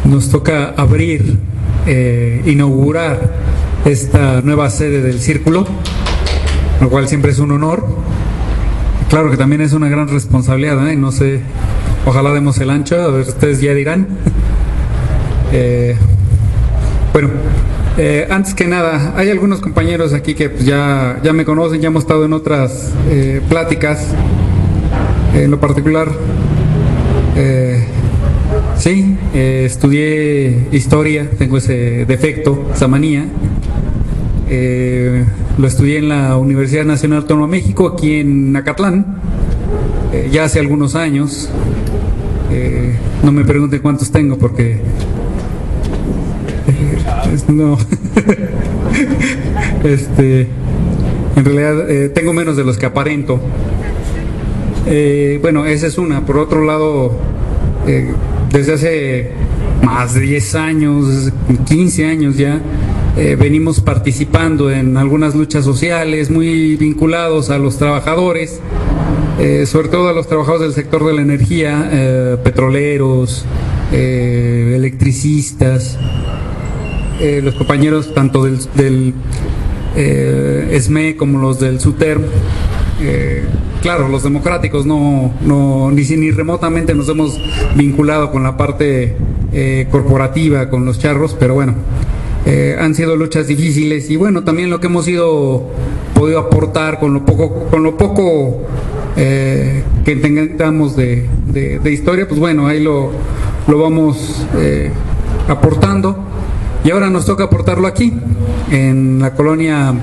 nos toca abrir, inaugurar esta nueva sede del Círculo, lo cual siempre es un honor. Claro que también es una gran responsabilidad, ¿eh? No sé, ojalá demos el ancho, a ver, ustedes ya dirán. Bueno, antes que nada, hay algunos compañeros aquí que pues, ya me conocen, ya hemos estado en otras pláticas. En lo particular, sí, estudié historia, tengo ese defecto, esa manía. Lo estudié en la Universidad Nacional Autónoma de México, aquí en Acatlán, ya hace algunos años. No me pregunten cuántos tengo porque no. En realidad tengo menos de los que aparento. Bueno, esa es una. Por otro lado, desde hace más de 10 años, 15 años ya, venimos participando en algunas luchas sociales muy vinculados a los trabajadores, sobre todo a los trabajadores del sector de la energía, petroleros, electricistas, los compañeros tanto del ESME como los del SUTERM. Claro, los democráticos ni remotamente nos hemos vinculado con la parte corporativa, con los charros, pero bueno, han sido luchas difíciles y bueno, también lo que hemos podido aportar con lo poco que tengamos de historia, pues bueno, ahí lo vamos aportando. Y ahora nos toca aportarlo aquí, en la colonia,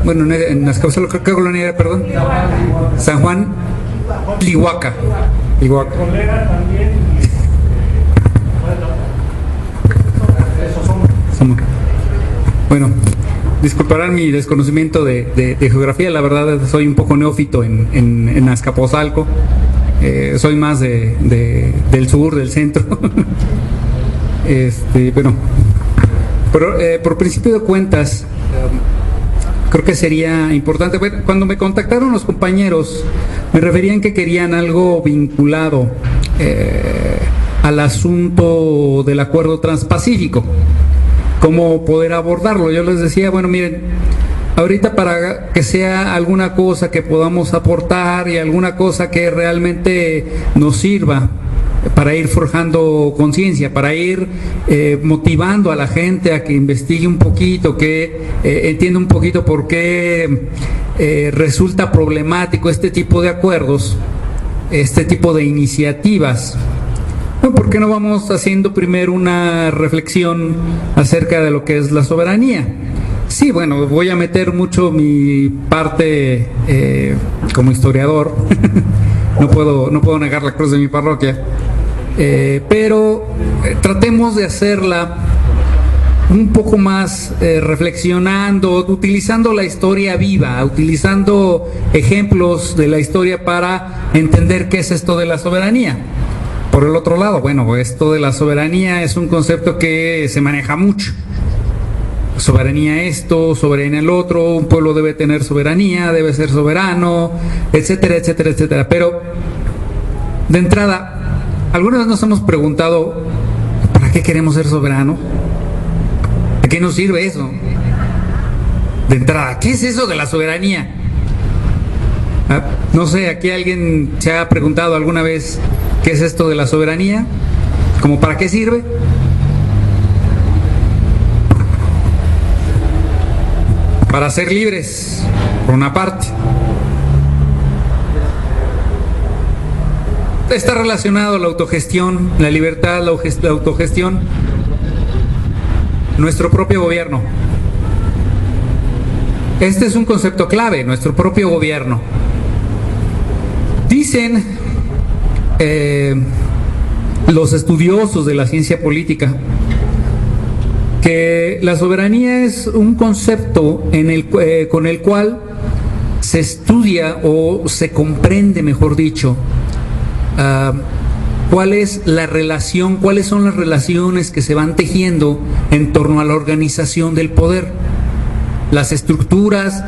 bueno, en Azcapotzalco, ¿qué colonia era, perdón? San Juan, Tlihuaca. Bueno, disculparán mi desconocimiento de geografía, la verdad soy un poco neófito en Azcapotzalco, soy más del sur, del centro. Bueno, pero por principio de cuentas, creo que sería importante. Cuando me contactaron los compañeros, me referían que querían algo vinculado al asunto del acuerdo transpacífico, cómo poder abordarlo. Yo les decía, bueno, miren, ahorita para que sea alguna cosa que podamos aportar y alguna cosa que realmente nos sirva para ir forjando conciencia, para ir motivando a la gente a que investigue un poquito, que entienda un poquito por qué resulta problemático este tipo de acuerdos, este tipo de iniciativas. Bueno, ¿por qué no vamos haciendo primero una reflexión acerca de lo que es la soberanía? Sí, bueno, voy a meter mucho mi parte como historiador. No puedo negar la cruz de mi parroquia, pero tratemos de hacerla un poco más reflexionando, utilizando la historia viva, utilizando ejemplos de la historia para entender qué es esto de la soberanía. Por el otro lado, bueno, esto de la soberanía es un concepto que se maneja mucho. Soberanía esto, soberanía el otro, un pueblo debe tener soberanía, debe ser soberano, etcétera, etcétera, etcétera. Pero, de entrada, ¿alguna vez nos hemos preguntado ¿para qué queremos ser soberanos? ¿A qué nos sirve eso? De entrada, ¿qué es eso de la soberanía? No sé, ¿aquí alguien se ha preguntado alguna vez qué es esto de la soberanía? ¿Cómo para qué sirve? Para ser libres, por una parte. Está relacionado la autogestión, la libertad, la autogestión, nuestro propio gobierno. Este es un concepto clave, nuestro propio gobierno. Dicen los estudiosos de la ciencia política que la soberanía es un concepto con el cual se estudia o se comprende, mejor dicho, cuáles son las relaciones que se van tejiendo en torno a la organización del poder, las estructuras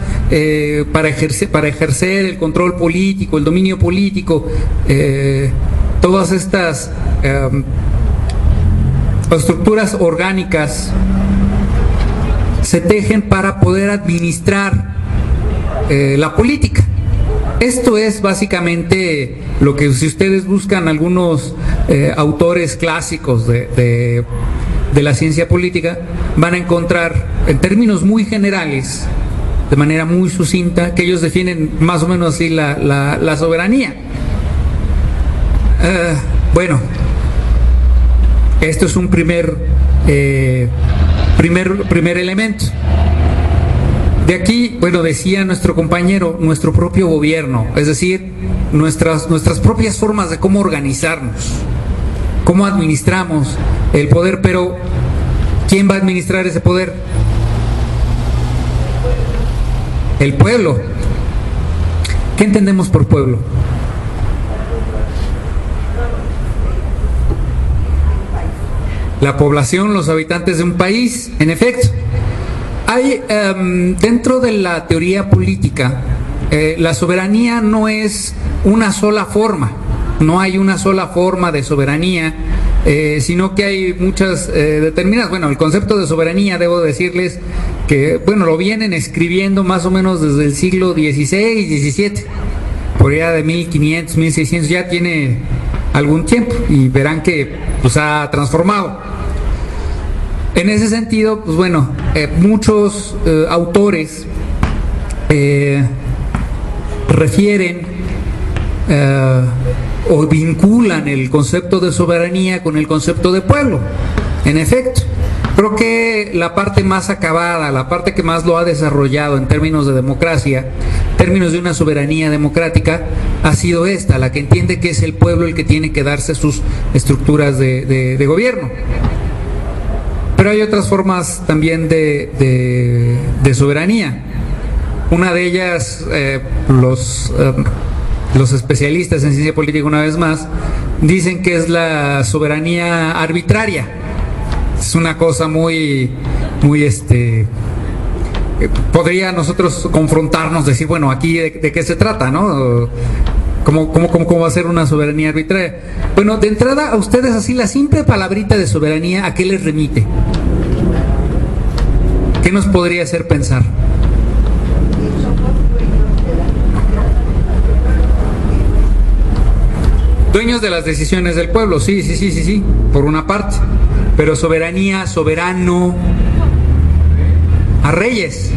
para ejercer el control político, el dominio político, todas estas o estructuras orgánicas se tejen para poder administrar la política. Esto es básicamente lo que, si ustedes buscan algunos autores clásicos de la ciencia política, van a encontrar en términos muy generales, de manera muy sucinta, que ellos definen más o menos así la soberanía. Bueno, esto es un primer elemento. De aquí, bueno, decía nuestro compañero, nuestro propio gobierno, es decir, nuestras propias formas de cómo organizarnos, cómo administramos el poder, pero ¿quién va a administrar ese poder? El pueblo. ¿Qué entendemos por pueblo? La población, los habitantes de un país, en efecto. Hay, dentro de la teoría política, la soberanía no es una sola forma, no hay una sola forma de soberanía, sino que hay muchas determinadas. Bueno, el concepto de soberanía, debo decirles que, bueno, lo vienen escribiendo más o menos desde el siglo XVI, XVII, por allá de 1500, 1600, ya tiene algún tiempo, y verán que pues ha transformado. En ese sentido, pues bueno, muchos autores refieren o vinculan el concepto de soberanía con el concepto de pueblo. En efecto, creo que la parte más acabada, la parte que más lo ha desarrollado en términos de democracia, en términos de una soberanía democrática, ha sido esta, la que entiende que es el pueblo el que tiene que darse sus estructuras de gobierno. Pero hay otras formas también de soberanía. Una de ellas, los especialistas en ciencia política, una vez más, dicen que es la soberanía arbitraria. Es una cosa muy podría nosotros confrontarnos, decir, bueno, aquí de qué se trata, ¿no? ¿Cómo va a ser una soberanía arbitraria? Bueno, de entrada, a ustedes así la simple palabrita de soberanía, ¿a qué les remite? ¿Qué nos podría hacer pensar? Dueños de las decisiones del pueblo, sí, por una parte. Pero soberanía, soberano, a reyes.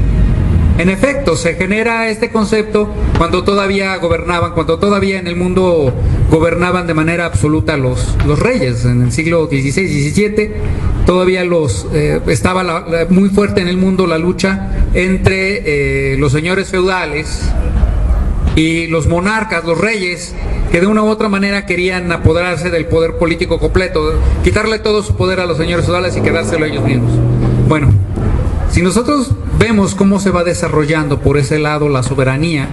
En efecto, se genera este concepto cuando todavía gobernaban, cuando todavía en el mundo gobernaban de manera absoluta los reyes. En el siglo XVI, XVII, todavía estaba muy fuerte en el mundo la lucha entre los señores feudales y los monarcas, los reyes, que de una u otra manera querían apoderarse del poder político completo, quitarle todo su poder a los señores feudales y quedárselo ellos mismos. Bueno, si nosotros vemos cómo se va desarrollando por ese lado la soberanía,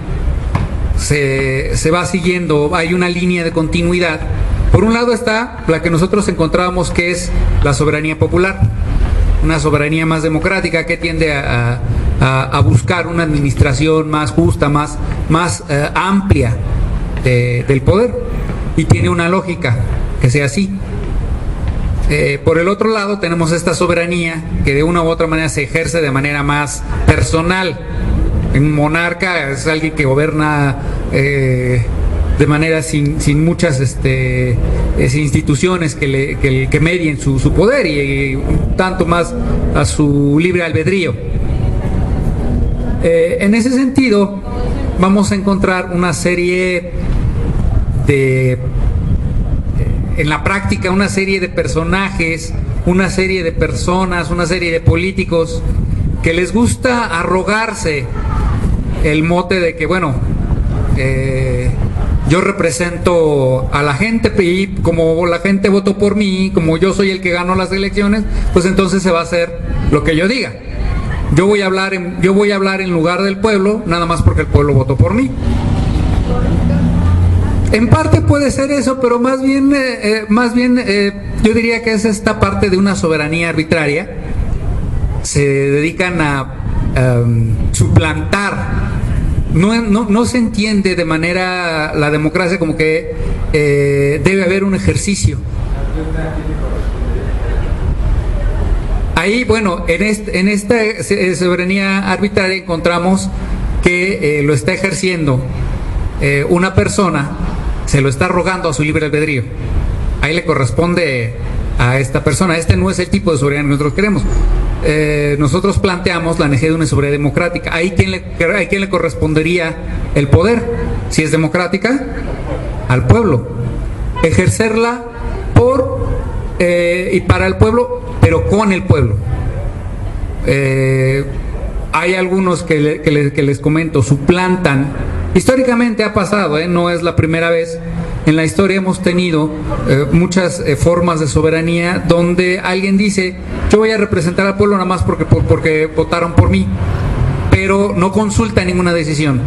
se va siguiendo, hay una línea de continuidad. Por un lado está la que nosotros encontrábamos, que es la soberanía popular, una soberanía más democrática que tiende a buscar una administración más justa, más amplia del poder, y tiene una lógica que sea así. Por el otro lado tenemos esta soberanía que de una u otra manera se ejerce de manera más personal. Un monarca es alguien que gobierna de manera sin muchas instituciones que medien su poder, y tanto más a su libre albedrío. En ese sentido vamos a encontrar una serie en la práctica, una serie de personajes, una serie de personas, una serie de políticos que les gusta arrogarse el mote de que, bueno, yo represento a la gente, y como la gente votó por mí, como yo soy el que ganó las elecciones, pues entonces se va a hacer lo que yo diga. Yo voy a hablar en lugar del pueblo, nada más porque el pueblo votó por mí. En parte puede ser eso, pero más bien yo diría que es esta parte de una soberanía arbitraria. Se dedican a suplantar. No se entiende de manera la democracia como que debe haber un ejercicio. ahí, bueno, en esta soberanía arbitraria encontramos que lo está ejerciendo una persona, se lo está rogando a su libre albedrío. Ahí le corresponde a esta persona. Este no es el tipo de soberanía que nosotros queremos. Nosotros planteamos la necesidad de una soberanía democrática. Ahí quién le correspondería el poder, si es democrática, al pueblo. Ejercerla por y para el pueblo, pero con el pueblo. Hay algunos que les comento, suplantan. Históricamente ha pasado, no es la primera vez. En la historia hemos tenido muchas formas de soberanía donde alguien dice, yo voy a representar al pueblo nada más porque votaron por mí, pero no consulta ninguna decisión.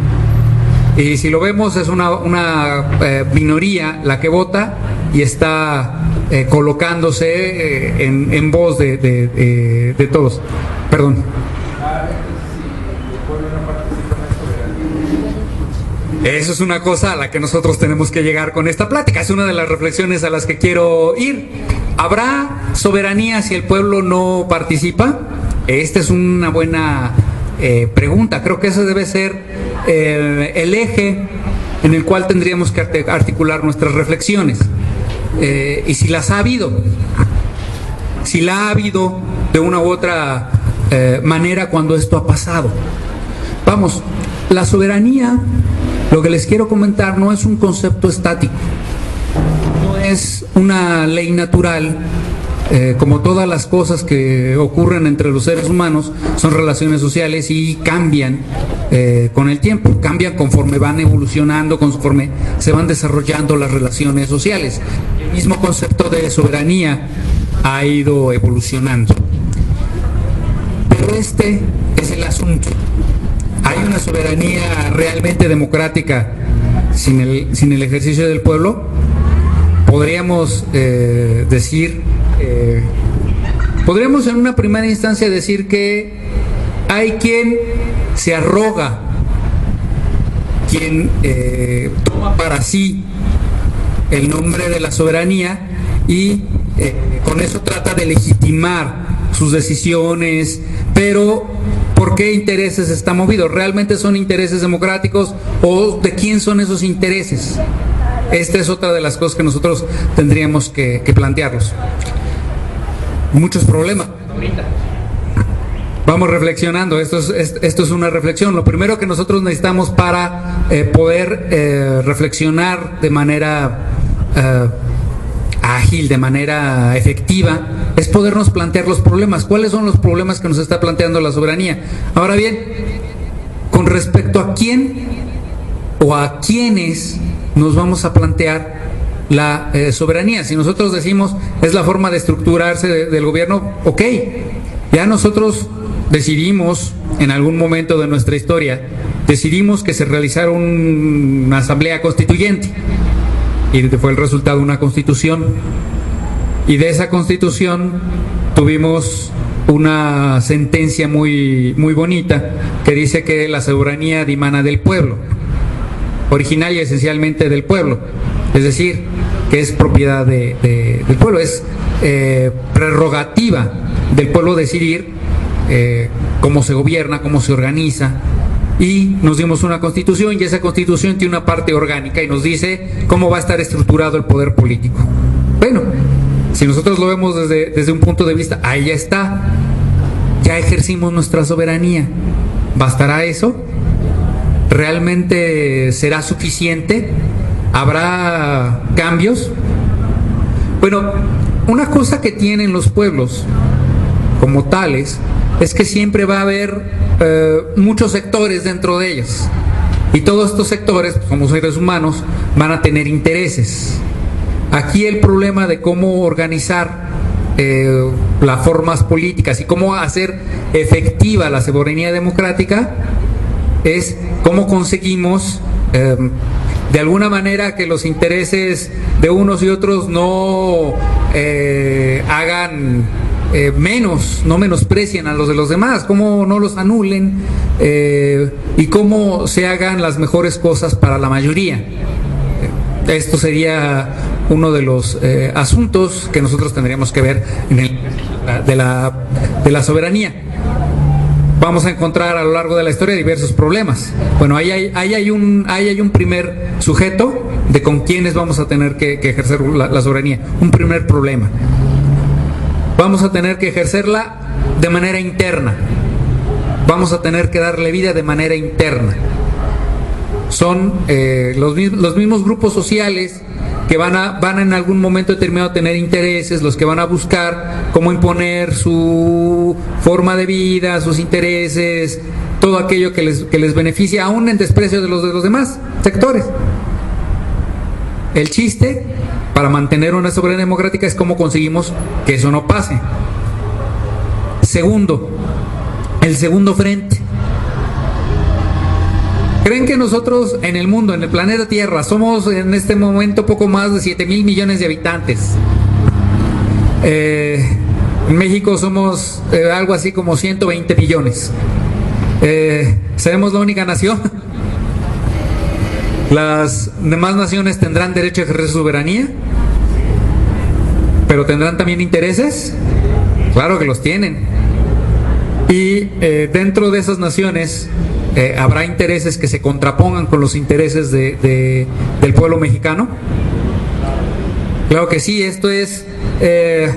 Y si lo vemos, es una minoría la que vota y está colocándose en voz de todos. Perdón. Eso es una cosa a la que nosotros tenemos que llegar con esta plática. Es una de las reflexiones a las que quiero ir. ¿Habrá soberanía si el pueblo no participa? Esta es una buena pregunta. Creo que ese debe ser el eje en el cual tendríamos que articular nuestras reflexiones. Y si las ha habido, si la ha habido de una u otra manera cuando esto ha pasado. Vamos, la soberanía, lo que les quiero comentar, no es un concepto estático, no es una ley natural, como todas las cosas que ocurren entre los seres humanos, son relaciones sociales y cambian con el tiempo, cambian conforme van evolucionando, conforme se van desarrollando las relaciones sociales. El mismo concepto de soberanía ha ido evolucionando. Pero este es el asunto. ¿Hay una soberanía realmente democrática sin el ejercicio del pueblo? Podríamos podríamos en una primera instancia decir que hay quien se arroga, quien toma para sí el nombre de la soberanía y con eso trata de legitimar sus decisiones, pero ¿por qué intereses está movido? ¿Realmente son intereses democráticos o de quién son esos intereses? Esta es otra de las cosas que nosotros tendríamos que plantearlos. Muchos problemas. Vamos reflexionando, esto es una reflexión. Lo primero que nosotros necesitamos para poder reflexionar de manera ágil, de manera efectiva, es podernos plantear los problemas. ¿Cuáles son los problemas que nos está planteando la soberanía? Ahora bien, con respecto a quién o a quiénes nos vamos a plantear la soberanía. Si nosotros decimos es la forma de estructurarse del gobierno, ok, ya nosotros decidimos en algún momento de nuestra historia, decidimos que se realizara una asamblea constituyente y fue el resultado de una constitución, y de esa constitución tuvimos una sentencia muy bonita que dice que la soberanía dimana del pueblo, original y esencialmente del pueblo, es decir, que es propiedad del pueblo, es prerrogativa del pueblo decidir cómo se gobierna, cómo se organiza. Y nos dimos una constitución y esa constitución tiene una parte orgánica y nos dice cómo va a estar estructurado el poder político. Bueno, si nosotros lo vemos desde un punto de vista, ahí ya está, ya ejercimos nuestra soberanía. ¿Bastará eso? ¿Realmente será suficiente? ¿Habrá cambios? Bueno, una cosa que tienen los pueblos como tales es que siempre va a haber muchos sectores dentro de ellos, y todos estos sectores, como seres humanos, van a tener intereses. Aquí el problema de cómo organizar las formas políticas y cómo hacer efectiva la soberanía democrática es cómo conseguimos de alguna manera que los intereses de unos y otros no hagan no menosprecien a los de los demás, cómo no los anulen y cómo se hagan las mejores cosas para la mayoría. Esto sería uno de los asuntos que nosotros tendríamos que ver en el de la soberanía. Vamos a encontrar a lo largo de la historia diversos problemas. Bueno, ahí hay un primer sujeto de con quienes vamos a tener que ejercer la soberanía. Un primer problema. Vamos a tener que ejercerla de manera interna. Vamos a tener que darle vida de manera interna. Son los mismos grupos sociales que van en algún momento determinado a tener intereses, los que van a buscar cómo imponer su forma de vida, sus intereses, todo aquello que les beneficia, aún en desprecio de los demás sectores. El chiste para mantener una soberanía democrática es cómo conseguimos que eso no pase. Segundo, el segundo frente. ¿Creen que nosotros en el mundo, en el planeta Tierra, somos en este momento poco más de 7,000 millones de habitantes? En México somos algo así como 120 millones. ¿Seremos la única nación? ¿Las demás naciones tendrán derecho a ejercer su soberanía? ¿Pero tendrán también intereses? Claro que los tienen. Y dentro de esas naciones habrá intereses que se contrapongan con los intereses del pueblo mexicano. Claro que sí, esto de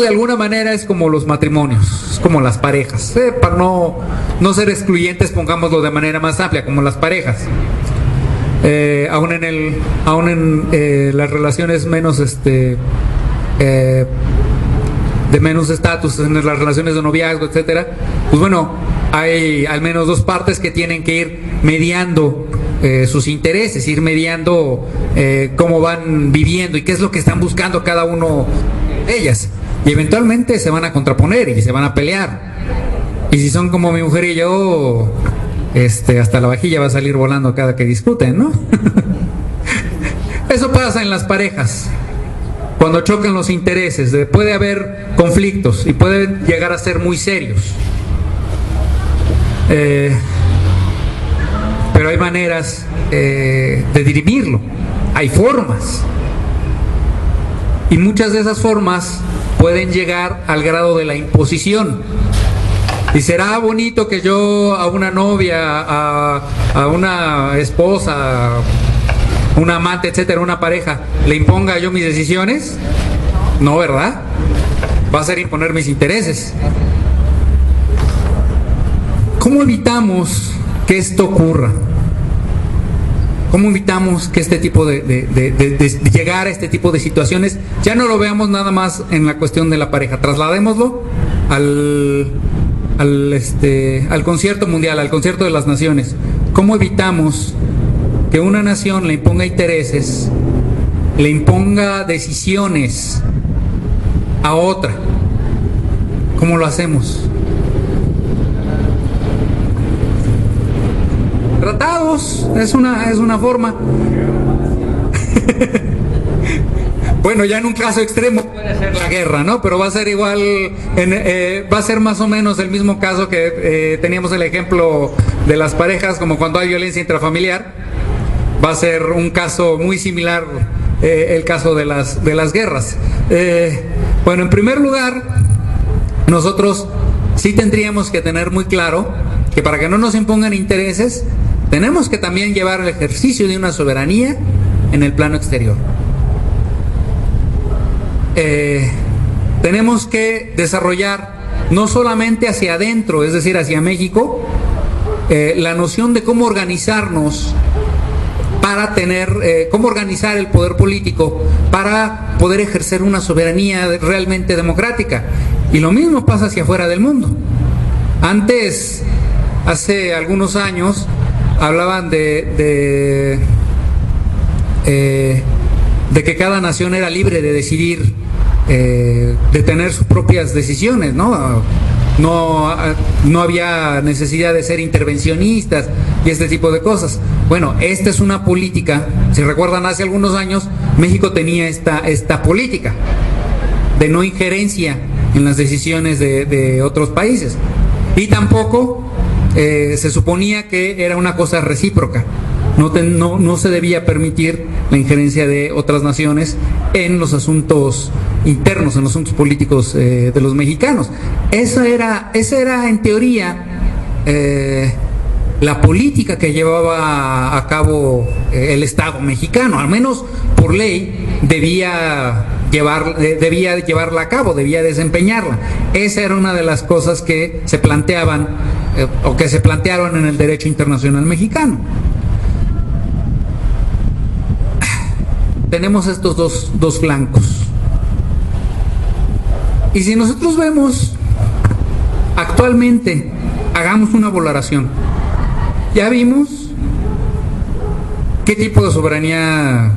alguna manera es como los matrimonios, es como las parejas. Para no ser excluyentes, pongámoslo de manera más amplia, como las parejas. Aún en las relaciones menos de menos estatus, en las relaciones de noviazgo, etcétera, pues bueno, hay al menos dos partes que tienen que ir mediando sus intereses, ir mediando cómo van viviendo y qué es lo que están buscando cada uno de ellas, y eventualmente se van a contraponer y se van a pelear, y si son como mi mujer y yo, hasta la vajilla va a salir volando cada que discuten, ¿no? Eso pasa en las parejas. Cuando chocan los intereses, puede haber conflictos y pueden llegar a ser muy serios. Pero hay maneras de dirimirlo, hay formas. Y muchas de esas formas pueden llegar al grado de la imposición. Y será bonito que yo a una novia, a una esposa, una amante, etcétera, una pareja, le imponga yo mis decisiones. No, ¿verdad? Va a ser imponer mis intereses. ¿Cómo evitamos que esto ocurra? ¿Cómo evitamos que este tipo de llegar a este tipo de situaciones ya no lo veamos nada más en la cuestión de la pareja? Trasladémoslo al concierto mundial, al concierto de las naciones. ¿Cómo evitamos que una nación le imponga intereses, le imponga decisiones a otra? ¿Cómo lo hacemos? Tratados es una forma. Bueno, ya en un caso extremo puede ser la guerra, ¿no? Pero va a ser igual, va a ser más o menos el mismo caso que teníamos el ejemplo de las parejas, como cuando hay violencia intrafamiliar. Va a ser un caso muy similar, el caso de las guerras. Bueno, en primer lugar, nosotros sí tendríamos que tener muy claro que para que no nos impongan intereses, tenemos que también llevar el ejercicio de una soberanía en el plano exterior. Tenemos que desarrollar no solamente hacia adentro, es decir, hacia México, la noción de cómo organizarnos para cómo organizar el poder político para poder ejercer una soberanía realmente democrática. Y lo mismo pasa hacia afuera del mundo. Antes, hace algunos años, hablaban de que cada nación era libre de decidir, de tener sus propias decisiones, ¿no? No había necesidad de ser intervencionistas y este tipo de cosas. Bueno, esta es una política. Si recuerdan, hace algunos años México tenía esta política de no injerencia en las decisiones de otros países, y tampoco se suponía que era una cosa recíproca. No se debía permitir la injerencia de otras naciones en los asuntos internos, en los asuntos políticos de los mexicanos. Esa era en teoría la política que llevaba a cabo el Estado mexicano, al menos por ley debía llevarla a cabo, debía desempeñarla. Esa era una de las cosas que se planteaban o que se plantearon en el derecho internacional mexicano. Tenemos estos dos flancos. Y si nosotros vemos actualmente, hagamos una valoración. Ya vimos qué tipo de soberanía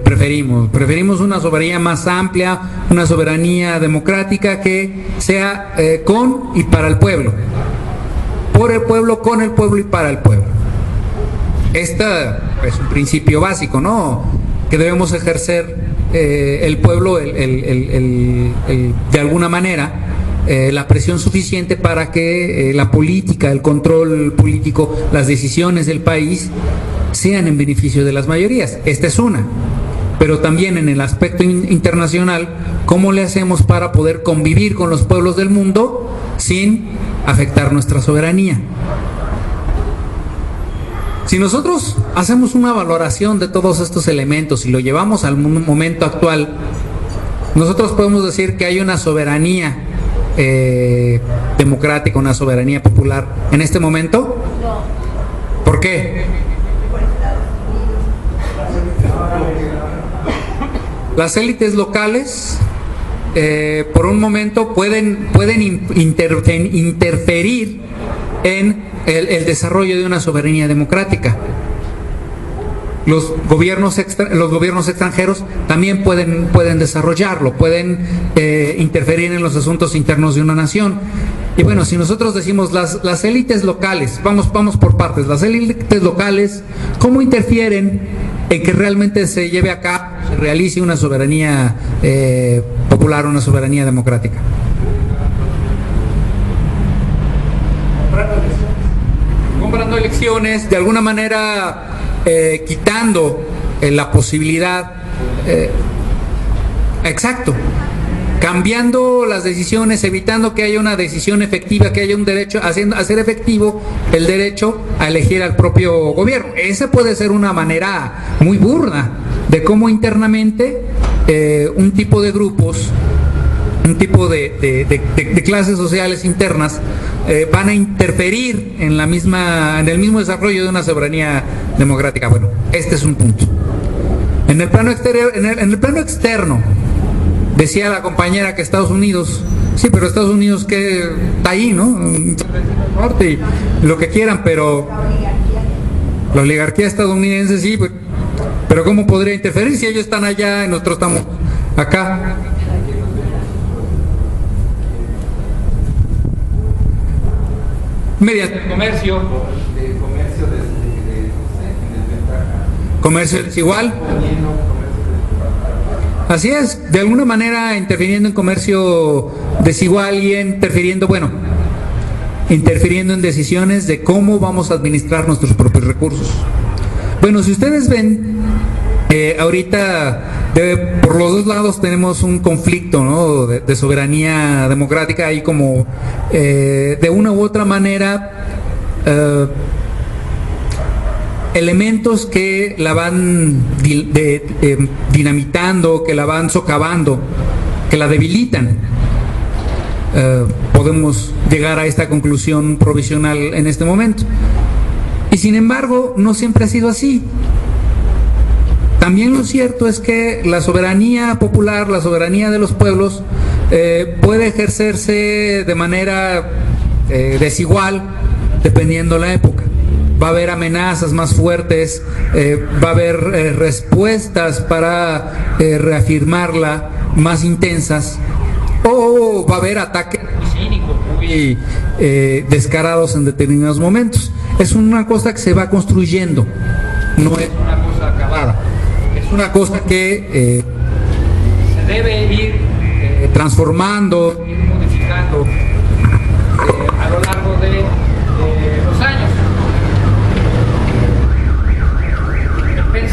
preferimos. Preferimos una soberanía más amplia, una soberanía democrática que sea con y para el pueblo. Por el pueblo, con el pueblo y para el pueblo. Este es un principio básico, ¿no? Que debemos ejercer el pueblo de alguna manera la presión suficiente para que la política, el control político, las decisiones del país sean en beneficio de las mayorías. Esta es una. Pero también en el aspecto internacional, ¿cómo le hacemos para poder convivir con los pueblos del mundo sin afectar nuestra soberanía? Si nosotros hacemos una valoración de todos estos elementos y lo llevamos al momento actual, nosotros podemos decir que hay una soberanía democrática, una soberanía popular en este momento. ¿Por qué? Las élites locales por un momento pueden interferir en el desarrollo de una soberanía democrática. Los gobiernos extranjeros también pueden desarrollarlo, pueden interferir en los asuntos internos de una nación. Y bueno, si nosotros decimos las élites locales, vamos por partes, las élites locales, ¿cómo interfieren en que realmente se lleve a cabo, se realice una soberanía popular, una soberanía democrática? Comprando elecciones, de alguna manera quitando la posibilidad, exacto, cambiando las decisiones, evitando que haya una decisión efectiva, que haya un derecho, hacer efectivo el derecho a elegir al propio gobierno. Esa puede ser una manera muy burda de cómo internamente un tipo de grupos, un tipo de clases sociales internas van a interferir en el mismo desarrollo de una soberanía democrática. Bueno, este es un punto. En el plano exterior, en el plano externo, decía la compañera que Estados Unidos, sí, pero Estados Unidos que está ahí, ¿no? Norte y lo que quieran, pero la oligarquía estadounidense sí, pero ¿cómo podría interferir si ellos están allá y nosotros estamos acá? Mediante el comercio. Comercio desigual. Así es, de alguna manera interfiriendo en comercio desigual y interfiriendo en decisiones de cómo vamos a administrar nuestros propios recursos. Bueno, si ustedes ven, ahorita por los dos lados tenemos un conflicto, ¿no?, de soberanía democrática. Hay como de una u otra manera elementos que la van dinamitando, que la van socavando, que la debilitan. Podemos llegar a esta conclusión provisional en este momento. Y sin embargo, no siempre ha sido así. También lo cierto es que la soberanía popular, la soberanía de los pueblos, puede ejercerse de manera desigual dependiendo la época. Va a haber amenazas más fuertes, va a haber respuestas para reafirmarla más intensas, o va a haber ataques cínicos muy descarados en determinados momentos. Es una cosa que se va construyendo, no es una cosa acabada. Es una cosa que se debe ir transformando, ir modificando a lo largo de los años.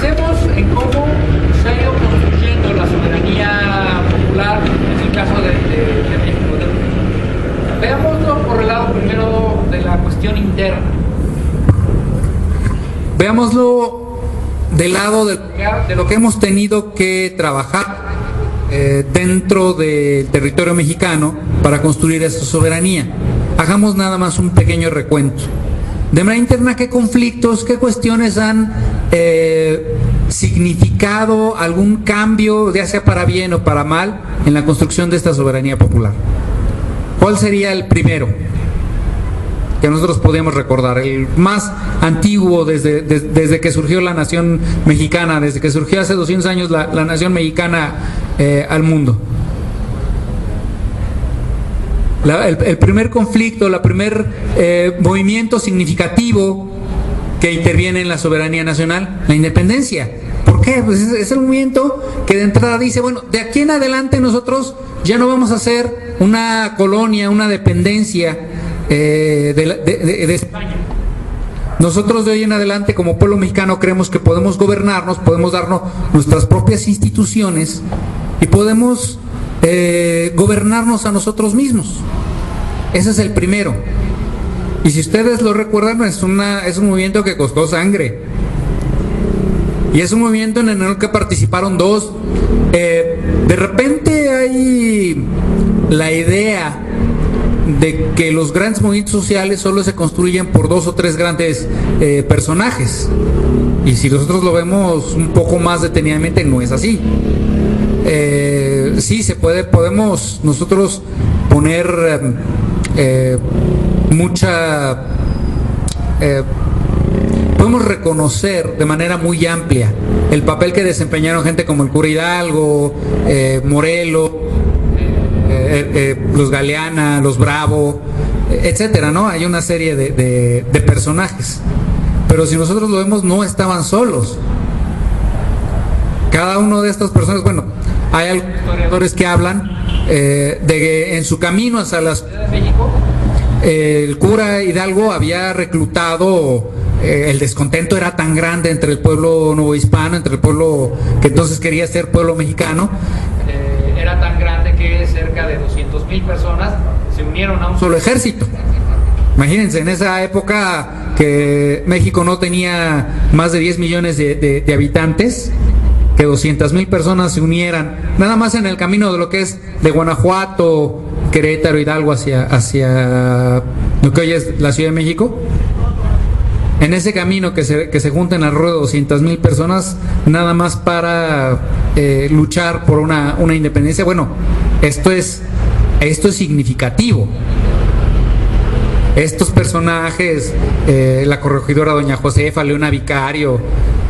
Pensemos en cómo se ha ido construyendo la soberanía popular en el caso de México. Veámoslo por el lado primero de la cuestión interna. Veámoslo del lado de lo que hemos tenido que trabajar dentro del territorio mexicano para construir esa soberanía. Hagamos nada más un pequeño recuento. De manera interna, ¿qué conflictos, qué cuestiones han significado algún cambio, ya sea para bien o para mal, en la construcción de esta soberanía popular? ¿Cuál sería el primero que nosotros podíamos recordar? El más antiguo desde que surgió la nación mexicana, desde que surgió hace 200 años la nación mexicana al mundo. El primer conflicto, el primer movimiento significativo que interviene en la soberanía nacional, la independencia. ¿Por qué? Pues es el movimiento que de entrada dice, bueno, de aquí en adelante nosotros ya no vamos a ser una colonia, una dependencia de España. Nosotros de hoy en adelante como pueblo mexicano creemos que podemos gobernarnos, podemos darnos nuestras propias instituciones y podemos gobernarnos a nosotros mismos. Ese es el primero. Y si ustedes lo recuerdan, es un movimiento que costó sangre. Y es un movimiento en el que participaron dos. De repente hay la idea de que los grandes movimientos sociales solo se construyen por dos o tres grandes personajes. Y si nosotros lo vemos un poco más detenidamente, no es así. Sí, podemos nosotros poner podemos reconocer de manera muy amplia el papel que desempeñaron gente como el cura Hidalgo, Morelos, los Galeana, los Bravo, etcétera, ¿no? Hay una serie de personajes. Pero si nosotros lo vemos, no estaban solos. Cada uno de estas personas, bueno, hay algunos historiadores que hablan de que en su camino hacia la Ciudad de México, el cura Hidalgo había reclutado, el descontento era tan grande entre el pueblo novohispano, entre el pueblo que entonces quería ser pueblo mexicano, era tan grande que cerca de 200,000 personas se unieron a un solo ejército. Imagínense, en esa época que México no tenía más de 10 millones de habitantes, que 200,000 personas se unieran, nada más en el camino de lo que es de Guanajuato, Querétaro, Hidalgo hacia lo que hoy es la Ciudad de México. En ese camino que se junten alrededor de 200,000 personas, nada más para luchar por una independencia. Bueno, esto es significativo. Estos personajes, la corregidora doña Josefa, Leona Vicario,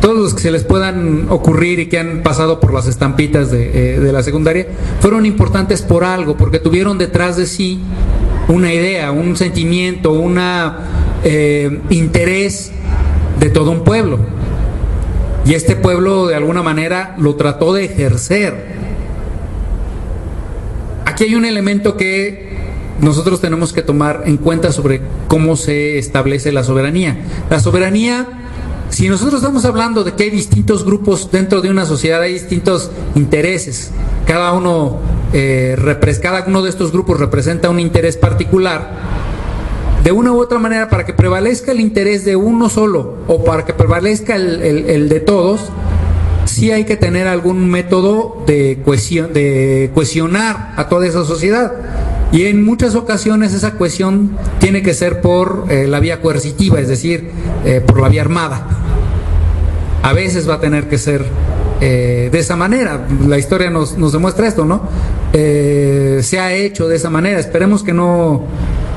todos los que se les puedan ocurrir y que han pasado por las estampitas de la secundaria, fueron importantes por algo, porque tuvieron detrás de sí una idea, un sentimiento, interés de todo un pueblo. Y este pueblo de alguna manera lo trató de ejercer. Aquí hay un elemento que nosotros tenemos que tomar en cuenta sobre cómo se establece la soberanía. La soberanía, si nosotros estamos hablando de que hay distintos grupos dentro de una sociedad, hay distintos intereses, cada uno de estos grupos representa un interés particular, de una u otra manera, para que prevalezca el interés de uno solo o para que prevalezca el de todos, sí hay que tener algún método de cohesionar a toda esa sociedad. Y en muchas ocasiones esa cohesión tiene que ser por la vía coercitiva, es decir, por la vía armada. A veces va a tener que ser de esa manera. La historia nos demuestra esto, ¿no? Se ha hecho de esa manera. Esperemos que no,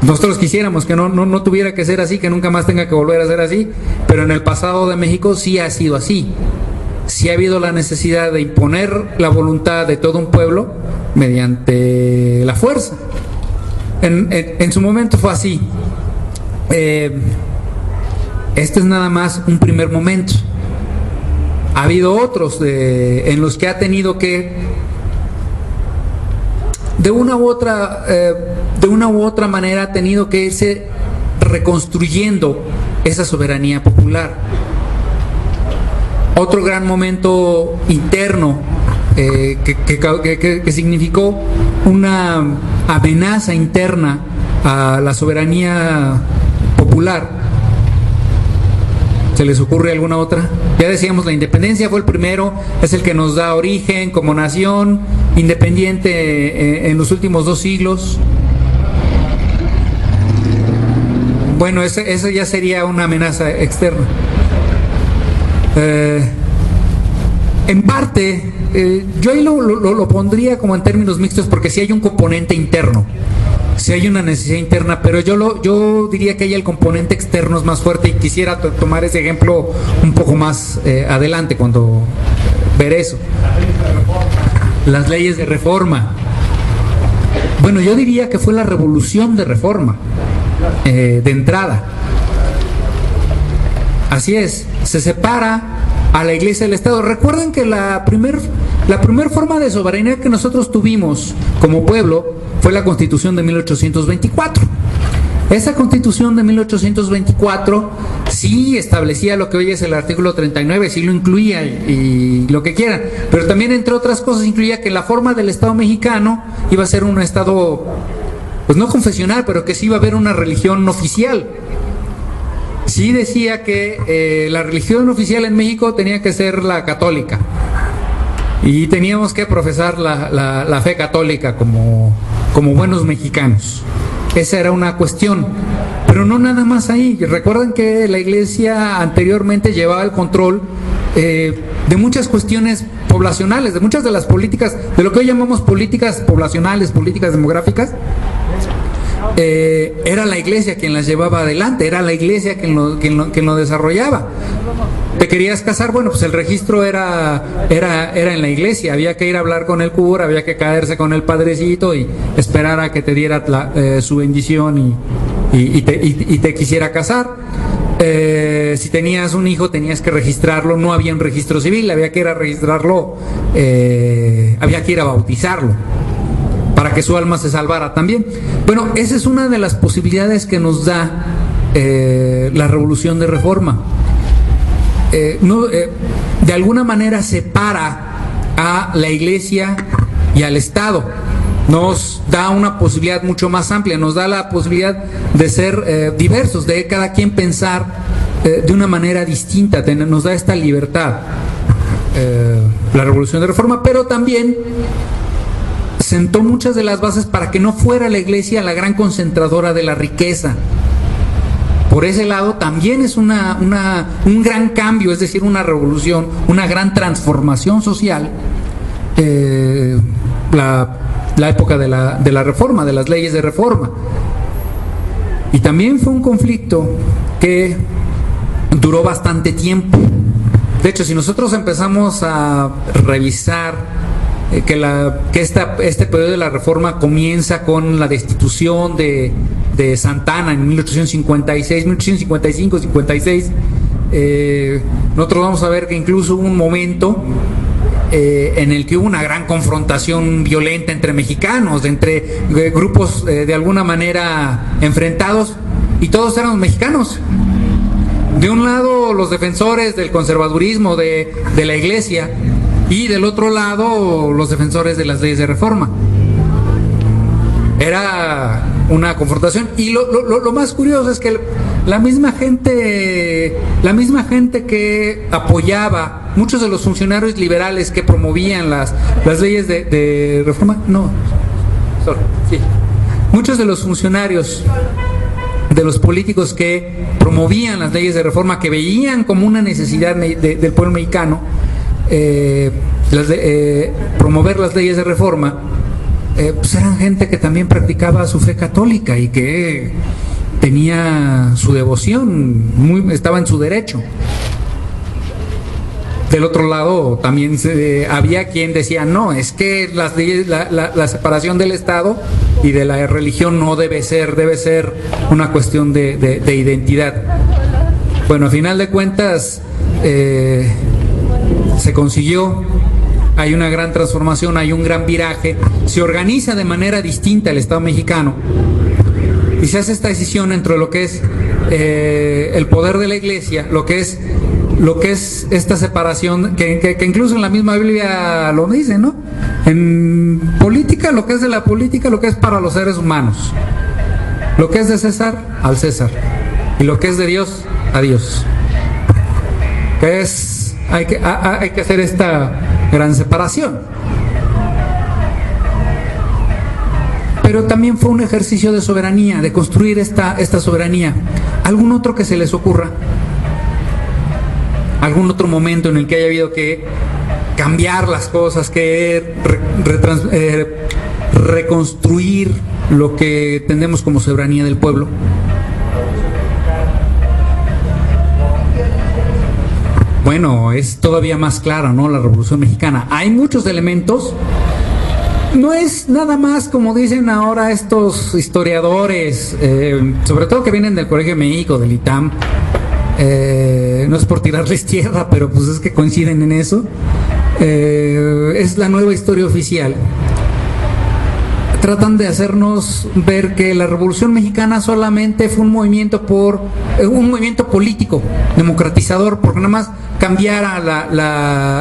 nosotros quisiéramos que no tuviera que ser así, que nunca más tenga que volver a ser así, pero en el pasado de México sí ha sido así. Sí ha habido la necesidad de imponer la voluntad de todo un pueblo mediante la fuerza. En su momento fue así. Este es nada más un primer momento. Ha habido otros en los que ha tenido que, de una u otra manera, ha tenido que irse reconstruyendo esa soberanía popular. Otro gran momento interno que significó una amenaza interna a la soberanía popular. ¿Se les ocurre alguna otra? Ya decíamos, la independencia fue el primero, es el que nos da origen como nación independiente en los últimos 2 siglos. Bueno, esa ya sería una amenaza externa. En parte, yo ahí lo pondría como en términos mixtos, porque sí hay un componente interno, sí hay una necesidad interna, pero yo diría que ahí el componente externo es más fuerte, y quisiera tomar ese ejemplo un poco más adelante cuando ver eso. Las leyes de reforma. Bueno, yo diría que fue la revolución de reforma, de entrada. Así es, se separa a la Iglesia del Estado. Recuerden que la primer forma de soberanía que nosotros tuvimos como pueblo fue la Constitución de 1824. Esa Constitución de 1824 sí establecía lo que hoy es el artículo 39, sí lo incluía y lo que quieran, pero también, entre otras cosas, incluía que la forma del Estado mexicano iba a ser un Estado, pues no confesional, pero que sí iba a haber una religión oficial. Sí decía que la religión oficial en México tenía que ser la católica, y teníamos que profesar la fe católica como buenos mexicanos. Esa era una cuestión, pero no nada más ahí. Recuerden que la Iglesia anteriormente llevaba el control de muchas cuestiones poblacionales, de muchas de las políticas, de lo que hoy llamamos políticas poblacionales, políticas demográficas. Era la Iglesia quien las llevaba adelante, era la Iglesia quien lo desarrollaba. ¿Te querías casar? Bueno, pues el registro era en la iglesia, había que ir a hablar con el cura, había que caerse con el padrecito y esperar a que te diera su bendición y te quisiera casar. Si tenías un hijo tenías que registrarlo, no había un registro civil, había que ir a registrarlo, había que ir a bautizarlo para que su alma se salvara también. Bueno, esa es una de las posibilidades que nos da la Revolución de Reforma. De alguna manera separa a la Iglesia y al Estado, nos da una posibilidad mucho más amplia, nos da la posibilidad de ser diversos, de cada quien pensar de una manera distinta, nos da esta libertad, la Revolución de Reforma, pero también sentó muchas de las bases para que no fuera la Iglesia la gran concentradora de la riqueza. Por ese lado también es un gran cambio, es decir, una revolución, una gran transformación social, la época de la reforma, de las leyes de reforma. Y también fue un conflicto que duró bastante tiempo. De hecho, si nosotros empezamos a revisar que este periodo de la reforma comienza con la destitución de Santa Anna en 1856, 1855, 56, nosotros vamos a ver que incluso hubo un momento en el que hubo una gran confrontación violenta entre mexicanos, entre grupos de alguna manera enfrentados, y todos eran mexicanos. De un lado los defensores del conservadurismo de la Iglesia, y del otro lado los defensores de las leyes de reforma. Era una confrontación, y lo más curioso es que la misma gente que apoyaba, muchos de los funcionarios liberales que promovían las leyes de reforma, muchos de los funcionarios, de los políticos que promovían las leyes de reforma, que veían como una necesidad del pueblo mexicano, promover las leyes de reforma, pues eran gente que también practicaba su fe católica y que tenía su devoción, estaba en su derecho. Del otro lado también había quien decía, no, es que las leyes, la separación del Estado y de la religión no debe ser una cuestión de identidad. Bueno, a final de cuentas se consiguió, hay una gran transformación, hay un gran viraje, se organiza de manera distinta el Estado mexicano y se hace esta decisión entre lo que es el poder de la Iglesia, lo que es lo que es esta separación, que incluso en la misma Biblia lo dice, ¿no? En política, lo que es de la política, lo que es para los seres humanos. Lo que es de César, al César. Y lo que es de Dios, a Dios. Hay que hacer esta gran separación. Pero también fue un ejercicio de soberanía, de construir esta soberanía. ¿Algún otro que se les ocurra? ¿Algún otro momento en el que haya habido que cambiar las cosas, que reconstruir lo que entendemos como soberanía del pueblo? Bueno, es todavía más clara, ¿no? La Revolución Mexicana. Hay muchos elementos. No es nada más como dicen ahora estos historiadores, sobre todo que vienen del Colegio de México, del ITAM. No es por tirarles tierra, pero pues es que coinciden en eso. Es la nueva historia oficial. Tratan de hacernos ver que la Revolución Mexicana solamente fue un movimiento político, democratizador, porque nada más cambiara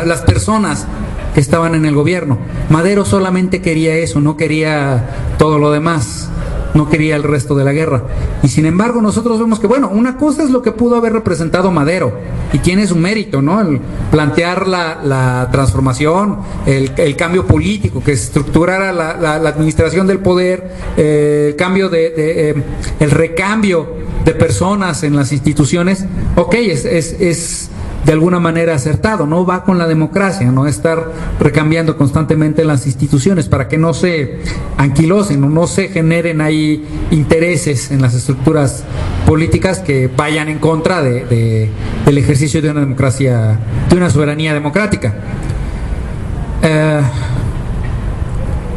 las personas que estaban en el gobierno. Madero solamente quería eso, no quería todo lo demás, no quería el resto de la guerra. Y sin embargo nosotros vemos que, bueno, una cosa es lo que pudo haber representado Madero, y tiene su mérito, ¿no? El plantear la transformación, el cambio político, que estructurara la administración del poder, el cambio el recambio de personas en las instituciones. Ok, es de alguna manera acertado, no va con la democracia, no estar recambiando constantemente las instituciones para que no se anquilosen o no se generen ahí intereses en las estructuras políticas que vayan en contra del ejercicio de una democracia, de una soberanía democrática.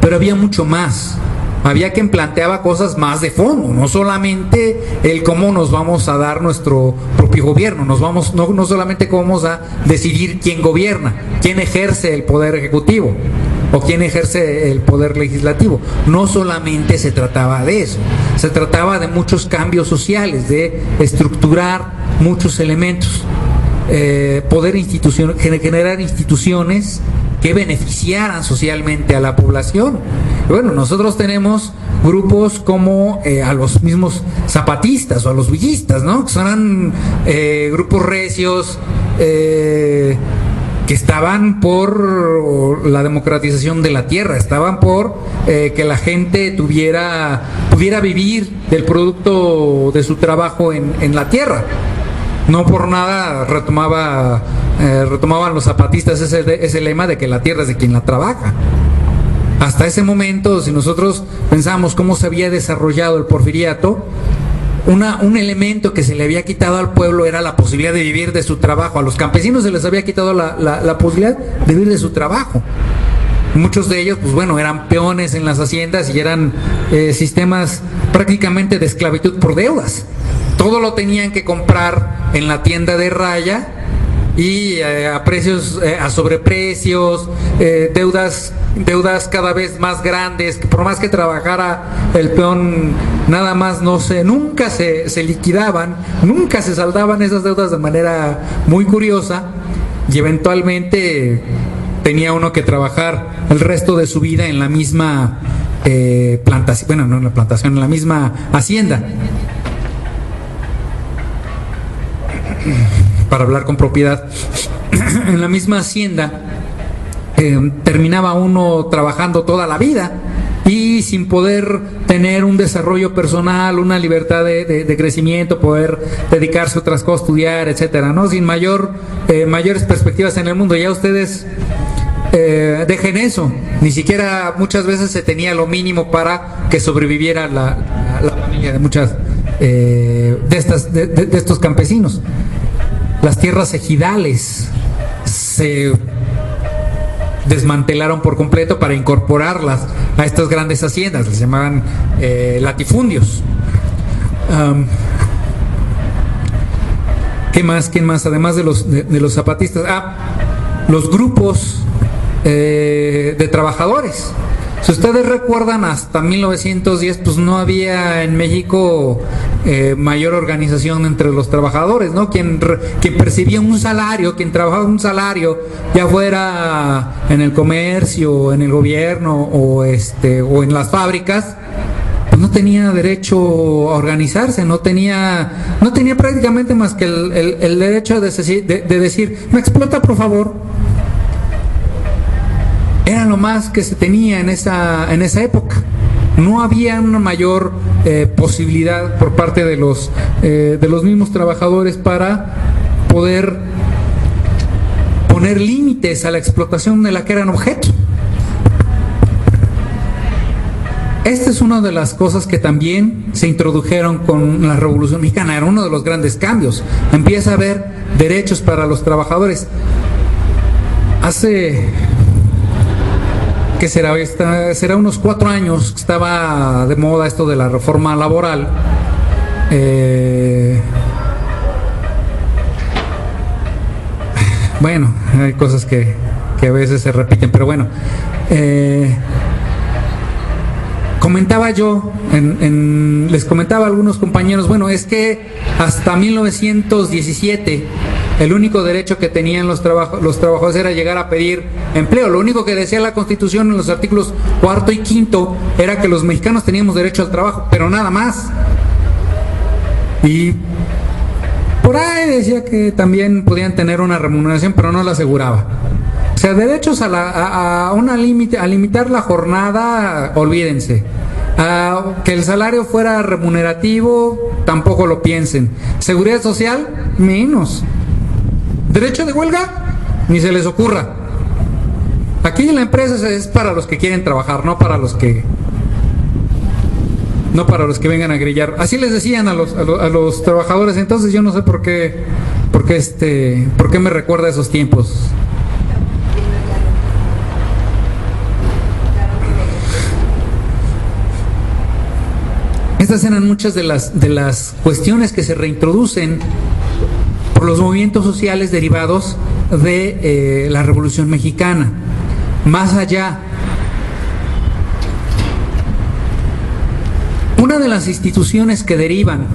Pero había mucho más. Había quien planteaba cosas más de fondo, no solamente el cómo nos vamos a dar nuestro propio gobierno, no solamente cómo vamos a decidir quién gobierna, quién ejerce el poder ejecutivo o quién ejerce el poder legislativo. No solamente se trataba de eso, se trataba de muchos cambios sociales, de estructurar muchos elementos, generar instituciones que beneficiaran socialmente a la población. Bueno, nosotros tenemos grupos como a los mismos zapatistas o a los villistas, ¿no? Que son grupos recios que estaban por la democratización de la tierra, estaban por que la gente pudiera vivir del producto de su trabajo en la tierra. No por nada retomaban los zapatistas ese lema de que la tierra es de quien la trabaja. Hasta ese momento, si nosotros pensamos cómo se había desarrollado el porfiriato, un elemento que se le había quitado al pueblo era la posibilidad de vivir de su trabajo. A los campesinos se les había quitado la posibilidad de vivir de su trabajo. Muchos de ellos, pues bueno, eran peones en las haciendas y eran sistemas prácticamente de esclavitud por deudas. Todo lo tenían que comprar en la tienda de raya y a sobreprecios, deudas cada vez más grandes, que por más que trabajara el peón, nada más nunca se liquidaban, nunca se saldaban esas deudas de manera muy curiosa, y eventualmente tenía uno que trabajar el resto de su vida en la misma plantación, bueno, no en la plantación, en la misma hacienda. Para hablar con propiedad, en la misma hacienda terminaba uno trabajando toda la vida y sin poder tener un desarrollo personal, una libertad de crecimiento, poder dedicarse a otras cosas, estudiar, etcétera, ¿no? Sin mayores perspectivas en el mundo. Ya ustedes dejen eso, ni siquiera muchas veces se tenía lo mínimo para que sobreviviera la familia de muchas de estos campesinos. Las tierras ejidales se desmantelaron por completo para incorporarlas a estas grandes haciendas, les llamaban latifundios. ¿Quién más? Además de los zapatistas, los grupos de trabajadores. Si ustedes recuerdan, hasta 1910, pues no había en México mayor organización entre los trabajadores, ¿no? Quien percibía un salario, quien trabajaba un salario, ya fuera en el comercio, en el gobierno o en las fábricas, pues no tenía derecho a organizarse, no tenía prácticamente más que el derecho de decir, me explota por favor. Era lo más que se tenía en esa época. No había una mayor posibilidad por parte de los mismos trabajadores para poder poner límites a la explotación de la que eran objeto. Esta es una de las cosas que también se introdujeron con la Revolución Mexicana. Era uno de los grandes cambios. Empieza a haber derechos para los trabajadores. Hace... ¿qué será? Será unos 4 años que estaba de moda esto de la reforma laboral. Bueno, hay cosas que a veces se repiten, pero bueno. Comentaba yo, les comentaba a algunos compañeros, bueno, es que hasta 1917 el único derecho que tenían los trabajadores era llegar a pedir empleo. Lo único que decía la Constitución en los artículos 4 y 5 era que los mexicanos teníamos derecho al trabajo, pero nada más. Y por ahí decía que también podían tener una remuneración, pero no la aseguraba. O sea, derechos a limitar la jornada, olvídense. Que el salario fuera remunerativo, tampoco lo piensen. Seguridad social, menos. Derecho de huelga, ni se les ocurra. Aquí en la empresa es para los que quieren trabajar, no para los que vengan a grillar. Así les decían a los trabajadores. Entonces yo no sé por qué me recuerda esos tiempos. Estas eran muchas de las cuestiones que se reintroducen por los movimientos sociales derivados de la Revolución Mexicana. Más allá, una de las instituciones que derivan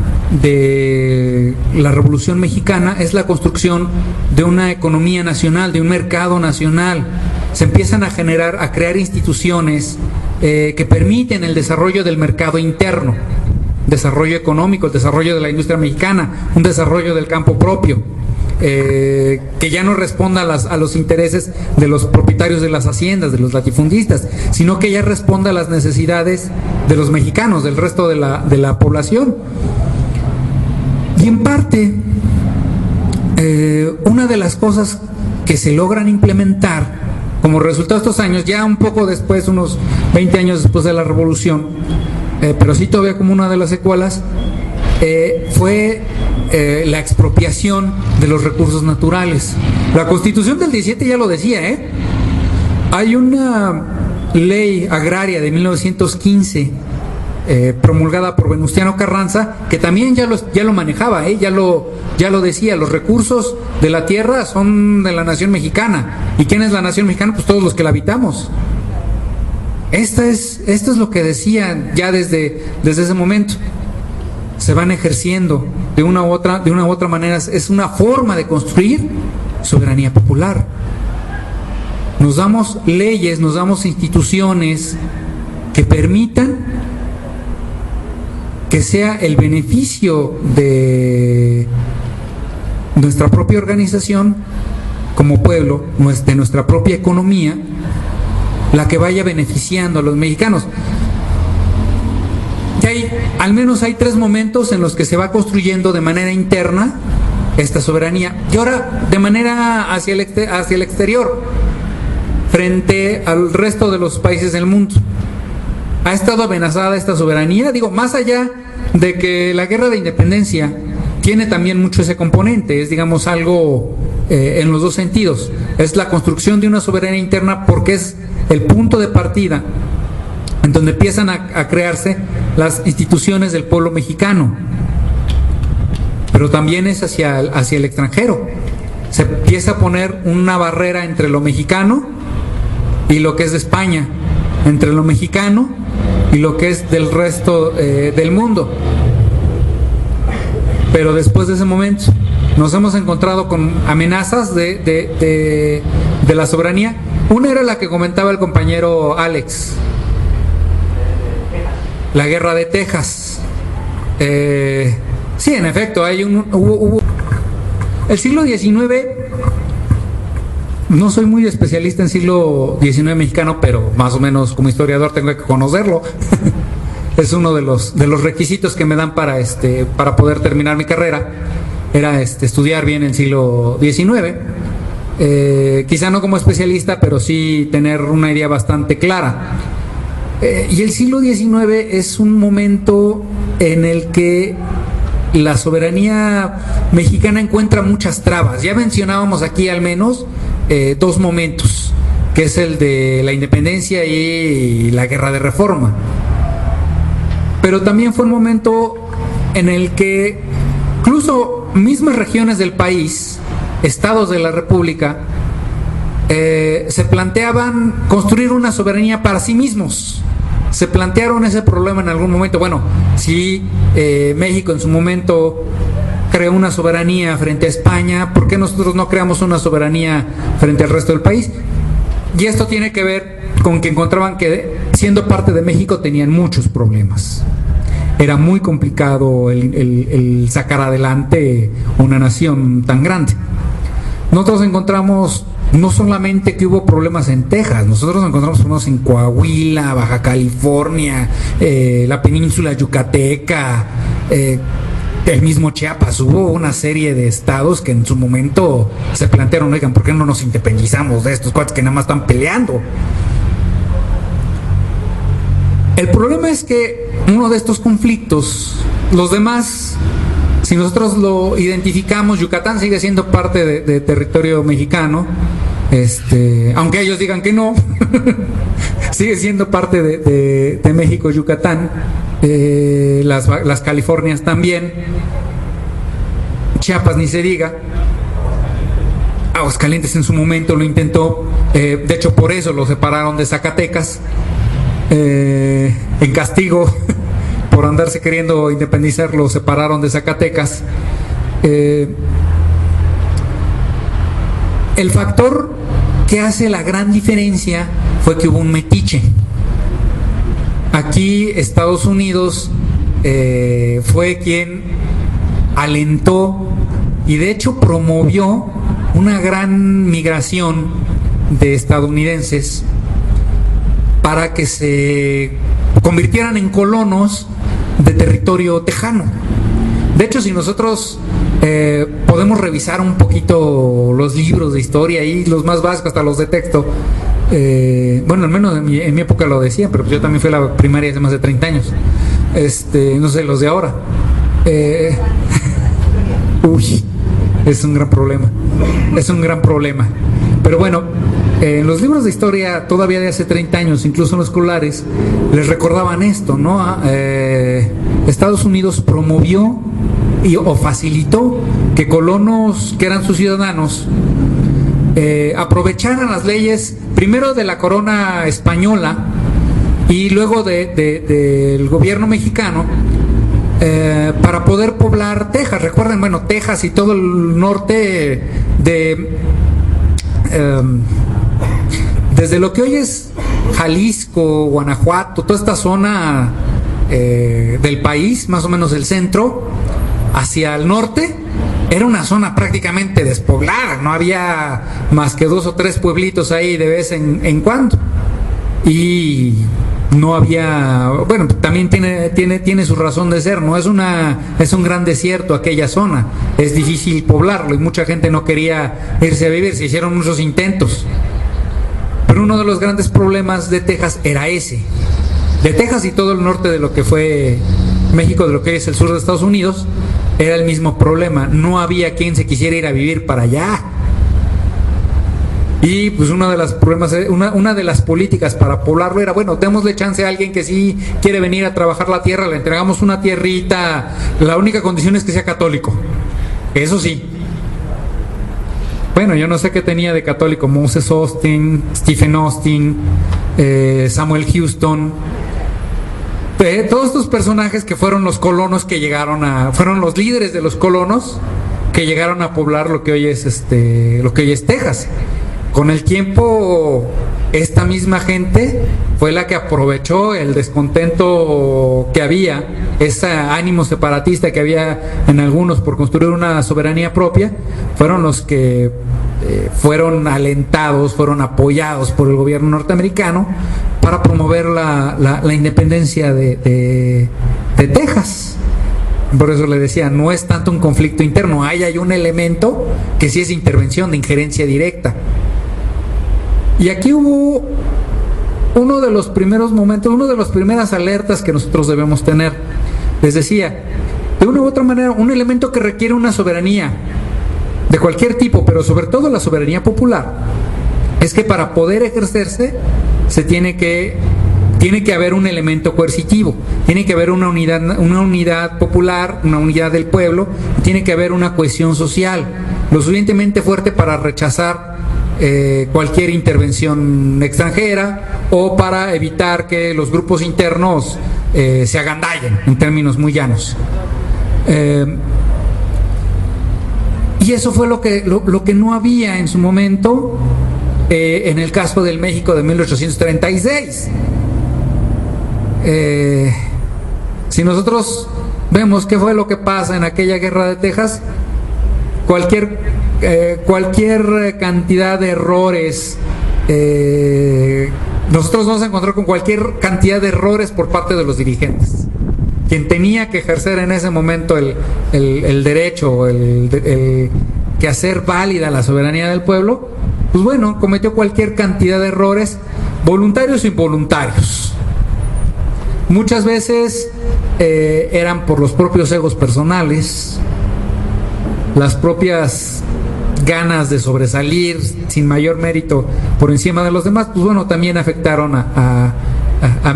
de la Revolución Mexicana es la construcción de una economía nacional, de un mercado nacional. Se empiezan a crear instituciones que permiten el desarrollo del mercado interno, desarrollo económico, el desarrollo de la industria mexicana, un desarrollo del campo propio, que ya no responda a los intereses de los propietarios de las haciendas, de los latifundistas, sino que ya responda a las necesidades de los mexicanos, del resto de la población. Y en parte, una de las cosas que se logran implementar como resultado de estos años, ya un poco después, unos 20 años después de la Revolución, pero sí todavía como una de las secuelas, fue la expropiación de los recursos naturales. La Constitución del 17 ya lo decía, Hay una ley agraria de 1915 promulgada por Venustiano Carranza, que también ya lo manejaba, ya lo decía, los recursos de la tierra son de la nación mexicana. ¿Y quién es la nación mexicana? Pues todos los que la habitamos. Esto es lo que decían ya desde ese momento. Se van ejerciendo de una u otra manera. Es una forma de construir soberanía popular. Nos damos leyes, nos damos instituciones que permitan que sea el beneficio de nuestra propia organización como pueblo, de nuestra propia economía, la que vaya beneficiando a los mexicanos. Y al menos hay 3 momentos en los que se va construyendo de manera interna esta soberanía, y ahora de manera hacia el exterior, frente al resto de los países del mundo. Ha estado amenazada esta soberanía, más allá de que la guerra de independencia tiene también mucho ese componente, es digamos algo en los dos sentidos. Es la construcción de una soberanía interna porque es el punto de partida en donde empiezan a crearse las instituciones del pueblo mexicano, pero también es hacia el extranjero. Se empieza a poner una barrera entre lo mexicano y lo que es de España. entre lo mexicano y lo que es del resto del mundo. Pero después de ese momento nos hemos encontrado con amenazas de la soberanía. Una era la que comentaba el compañero Alex, la guerra de Texas. Sí, en efecto, hubo el siglo XIX. No soy muy especialista en siglo XIX mexicano, pero más o menos como historiador tengo que conocerlo. Es uno de los requisitos que me dan para poder terminar mi carrera. Era estudiar bien el siglo XIX. Quizá no como especialista, pero sí tener una idea bastante clara. Y el siglo XIX es un momento en el que la soberanía mexicana encuentra muchas trabas. Ya mencionábamos aquí al menos dos momentos, que es el de la independencia y la guerra de reforma. Pero también fue un momento en el que incluso mismas regiones del país, estados de la República, se planteaban construir una soberanía para sí mismos. Se plantearon ese problema en algún momento. Bueno, si México en su momento creó una soberanía frente a España, ¿por qué nosotros no creamos una soberanía frente al resto del país? Y esto tiene que ver con que encontraban que siendo parte de México tenían muchos problemas. Era muy complicado el sacar adelante una nación tan grande. Nosotros encontramos no solamente que hubo problemas en Texas, nosotros encontramos problemas en Coahuila, Baja California, la península yucateca, el mismo Chiapas. Hubo una serie de estados que en su momento se plantearon, oigan, ¿por qué no nos independizamos de estos cuates que nada más están peleando? El problema es que uno de estos conflictos, los demás, si nosotros lo identificamos, Yucatán sigue siendo parte de territorio mexicano, aunque ellos digan que no, sigue siendo parte de México, Yucatán, las Californias también, Chiapas ni se diga. Aguascalientes en su momento lo intentó, de hecho por eso lo separaron de Zacatecas, en castigo por andarse queriendo independizar, lo separaron de Zacatecas. El factor que hace la gran diferencia fue que hubo un metiche. Aquí Estados Unidos fue quien alentó y de hecho promovió una gran migración de estadounidenses para que se convirtieran en colonos de territorio tejano. De hecho, si nosotros podemos revisar un poquito los libros de historia y los más básicos, hasta los de texto, bueno, al menos en mi época lo decía, pero yo también fui a la primaria hace más de 30 años. No sé, los de ahora. Uy, es un gran problema. Es un gran problema. Pero bueno, en los libros de historia todavía de hace 30 años, incluso en los escolares, les recordaban esto, ¿no? Estados Unidos promovió o facilitó que colonos que eran sus ciudadanos aprovecharan las leyes primero de la corona española y luego del gobierno mexicano para poder poblar Texas. Recuerden, bueno, Texas y todo el norte desde lo que hoy es Jalisco, Guanajuato, toda esta zona del país, más o menos el centro, hacia el norte, era una zona prácticamente despoblada, no había más que 2 o 3 pueblitos ahí de vez en cuando. Y no había, bueno, también tiene su razón de ser, no es un gran desierto aquella zona, es difícil poblarlo y mucha gente no quería irse a vivir, se hicieron muchos intentos. Pero uno de los grandes problemas de Texas era ese. De Texas y todo el norte de lo que fue México, de lo que es el sur de Estados Unidos, era el mismo problema. No había quien se quisiera ir a vivir para allá. Y pues uno de los problemas, una de las políticas para poblarlo era, bueno, démosle chance a alguien que sí quiere venir a trabajar la tierra, le entregamos una tierrita, la única condición es que sea católico. Eso sí. Bueno, yo no sé qué tenía de católico Moses Austin, Stephen Austin, Samuel Houston, todos estos personajes que fueron los colonos que fueron los líderes de los colonos que llegaron a poblar lo que hoy es Texas. Con el tiempo, esta misma gente fue la que aprovechó el descontento que había, ese ánimo separatista que había en algunos por construir una soberanía propia, fueron los que fueron alentados, fueron apoyados por el gobierno norteamericano para promover la independencia de Texas. Por eso le decía, no es tanto un conflicto interno, hay un elemento que sí es intervención, de injerencia directa. Y aquí hubo uno de los primeros momentos, una de las primeras alertas que nosotros debemos tener. Les decía, de una u otra manera, un elemento que requiere una soberanía de cualquier tipo, pero sobre todo la soberanía popular, es que para poder ejercerse tiene que haber un elemento coercitivo, tiene que haber una unidad popular, una unidad del pueblo, tiene que haber una cohesión social lo suficientemente fuerte para rechazar cualquier intervención extranjera o para evitar que los grupos internos se agandallen, en términos muy llanos. Y eso fue lo que no había en su momento en el caso del México de 1836. Si nosotros vemos qué fue lo que pasa en aquella guerra de Texas, cualquier cantidad de errores, nosotros nos vamos a encontrar con cualquier cantidad de errores por parte de los dirigentes. Quien tenía que ejercer en ese momento el derecho, que hacer válida la soberanía del pueblo, pues bueno, cometió cualquier cantidad de errores, voluntarios o involuntarios. Muchas veces eran por los propios egos personales, las propias ganas de sobresalir sin mayor mérito por encima de los demás, pues bueno, también afectaron a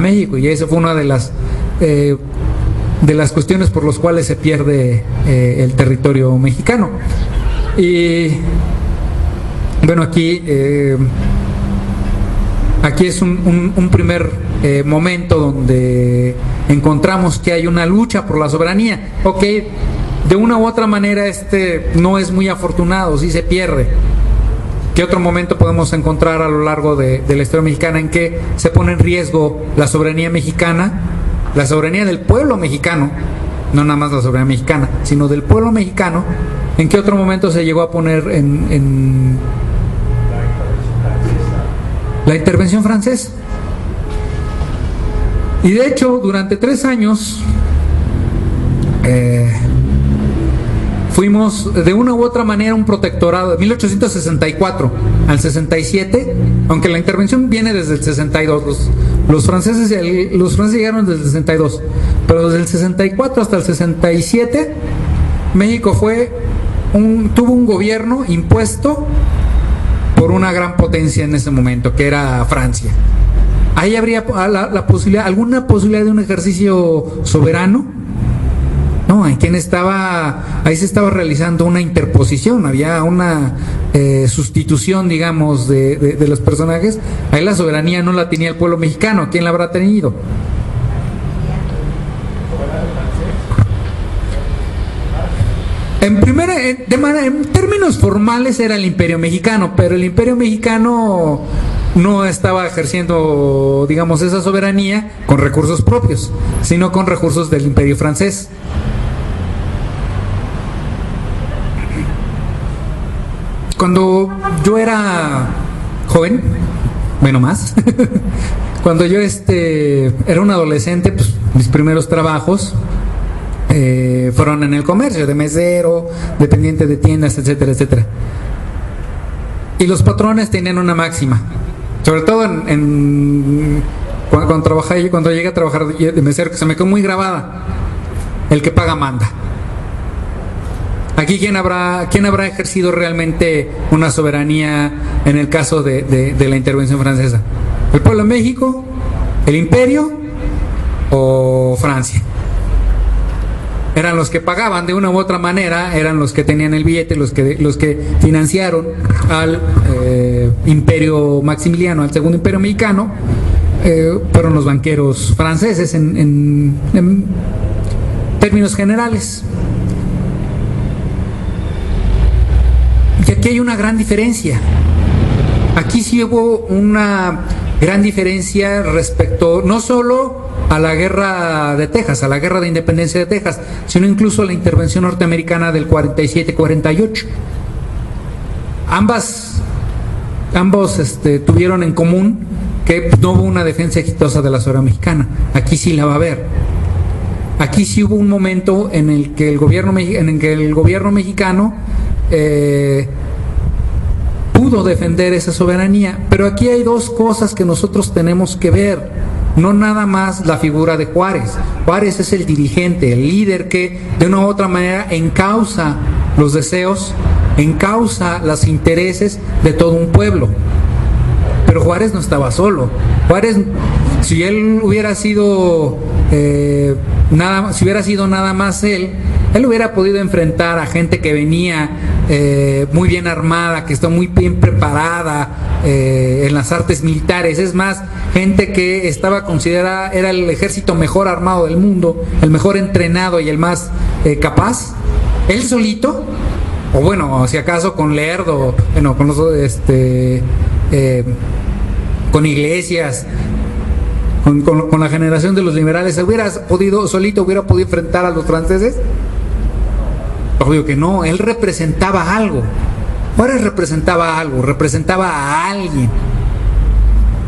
México, y esa fue una de las cuestiones por las cuales se pierde el territorio mexicano. Y bueno, aquí es un primer momento donde encontramos que hay una lucha por la soberanía. Ok, de una u otra manera no es muy afortunado, sí se pierde. ¿Qué otro momento podemos encontrar a lo largo de la historia mexicana en que se pone en riesgo la soberanía mexicana, la soberanía del pueblo mexicano? No nada más la soberanía mexicana, sino del pueblo mexicano. ¿En qué otro momento se llegó a poner en la intervención francesa? Y de hecho, durante 3 años fuimos de una u otra manera un protectorado, de 1864 al 67, aunque la intervención viene desde el 62, los franceses llegaron desde el 62, pero desde el 64 hasta el 67 México tuvo un gobierno impuesto por una gran potencia en ese momento, que era Francia. Ahí habría alguna posibilidad de un ejercicio soberano. No, ahí se estaba realizando una interposición, había una sustitución, digamos, de los personajes. Ahí la soberanía no la tenía el pueblo mexicano. ¿Quién la habrá tenido? En términos formales era el Imperio Mexicano, pero el Imperio Mexicano no estaba ejerciendo, digamos, esa soberanía con recursos propios, sino con recursos del Imperio francés. Cuando yo era joven, bueno, más, cuando yo era un adolescente, pues mis primeros trabajos fueron en el comercio, de mesero, dependiente de tiendas, etcétera, etcétera. Y los patrones tenían una máxima, sobre todo cuando llegué a trabajar de mesero, que se me quedó muy grabada: el que paga manda. Aquí, ¿quién habrá ejercido realmente una soberanía en el caso de la intervención francesa? ¿El pueblo de México? ¿El imperio? ¿O Francia? Eran los que pagaban de una u otra manera, eran los que tenían el billete, los que financiaron al imperio Maximiliano, al segundo imperio mexicano, fueron los banqueros franceses en términos generales. Y aquí hay una gran diferencia. Aquí sí hubo una gran diferencia respecto no solo a la guerra de Texas, a la guerra de independencia de Texas, sino incluso a la intervención norteamericana del 47-48. Ambos tuvieron en común que no hubo una defensa exitosa de la soberanía mexicana. Aquí sí la va a haber. Aquí sí hubo un momento en el que el gobierno mexicano pudo defender esa soberanía, pero aquí hay dos cosas que nosotros tenemos que ver, no nada más la figura de Juárez. Juárez es el dirigente, el líder que de una u otra manera encausa los deseos, encausa los intereses de todo un pueblo. Pero Juárez no estaba solo. Juárez, si él hubiera sido nada más él hubiera podido enfrentar a gente que venía muy bien armada, que está muy bien preparada en las artes militares. Es más, gente que estaba considerada, era el ejército mejor armado del mundo, el mejor entrenado y el más capaz. Él solito, o bueno, si acaso con Lerdo, bueno, con los con Iglesias, con la generación de los liberales, hubiera podido enfrentar a los franceses. Obvio que no. Él representaba algo. Juárez representaba a alguien.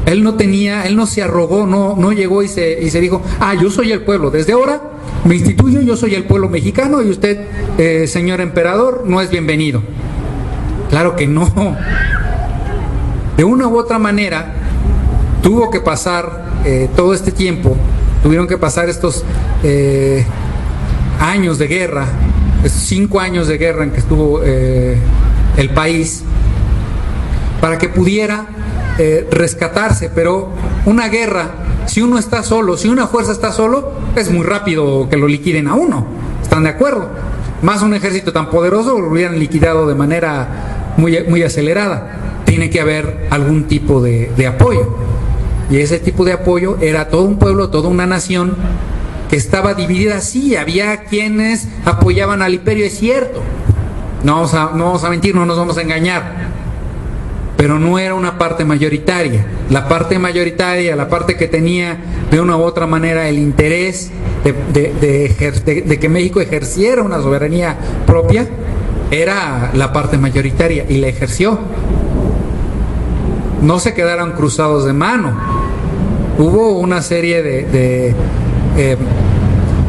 Él no se arrogó, no llegó y se dijo, yo soy el pueblo, desde ahora me instituyo, yo soy el pueblo mexicano y usted, señor emperador, no es bienvenido. Claro que no. De una u otra manera tuvo que pasar todo este tiempo, tuvieron que pasar estos años de guerra, estos 5 años de guerra en que estuvo el país, para que pudiera rescatarse. Pero una guerra, si uno está solo, si una fuerza está solo, es muy rápido que lo liquiden a uno. ¿Están de acuerdo? Más un ejército tan poderoso lo hubieran liquidado de manera muy acelerada. Tiene que haber algún tipo de apoyo. Y ese tipo de apoyo era todo un pueblo, toda una nación que estaba dividida. Sí, había quienes apoyaban al imperio, es cierto. No vamos a mentir, no nos vamos a engañar. Pero no era una parte mayoritaria. La parte mayoritaria, la parte que tenía de una u otra manera el interés de que México ejerciera una soberanía propia, era la parte mayoritaria, y la ejerció. No se quedaron cruzados de mano. Hubo una serie de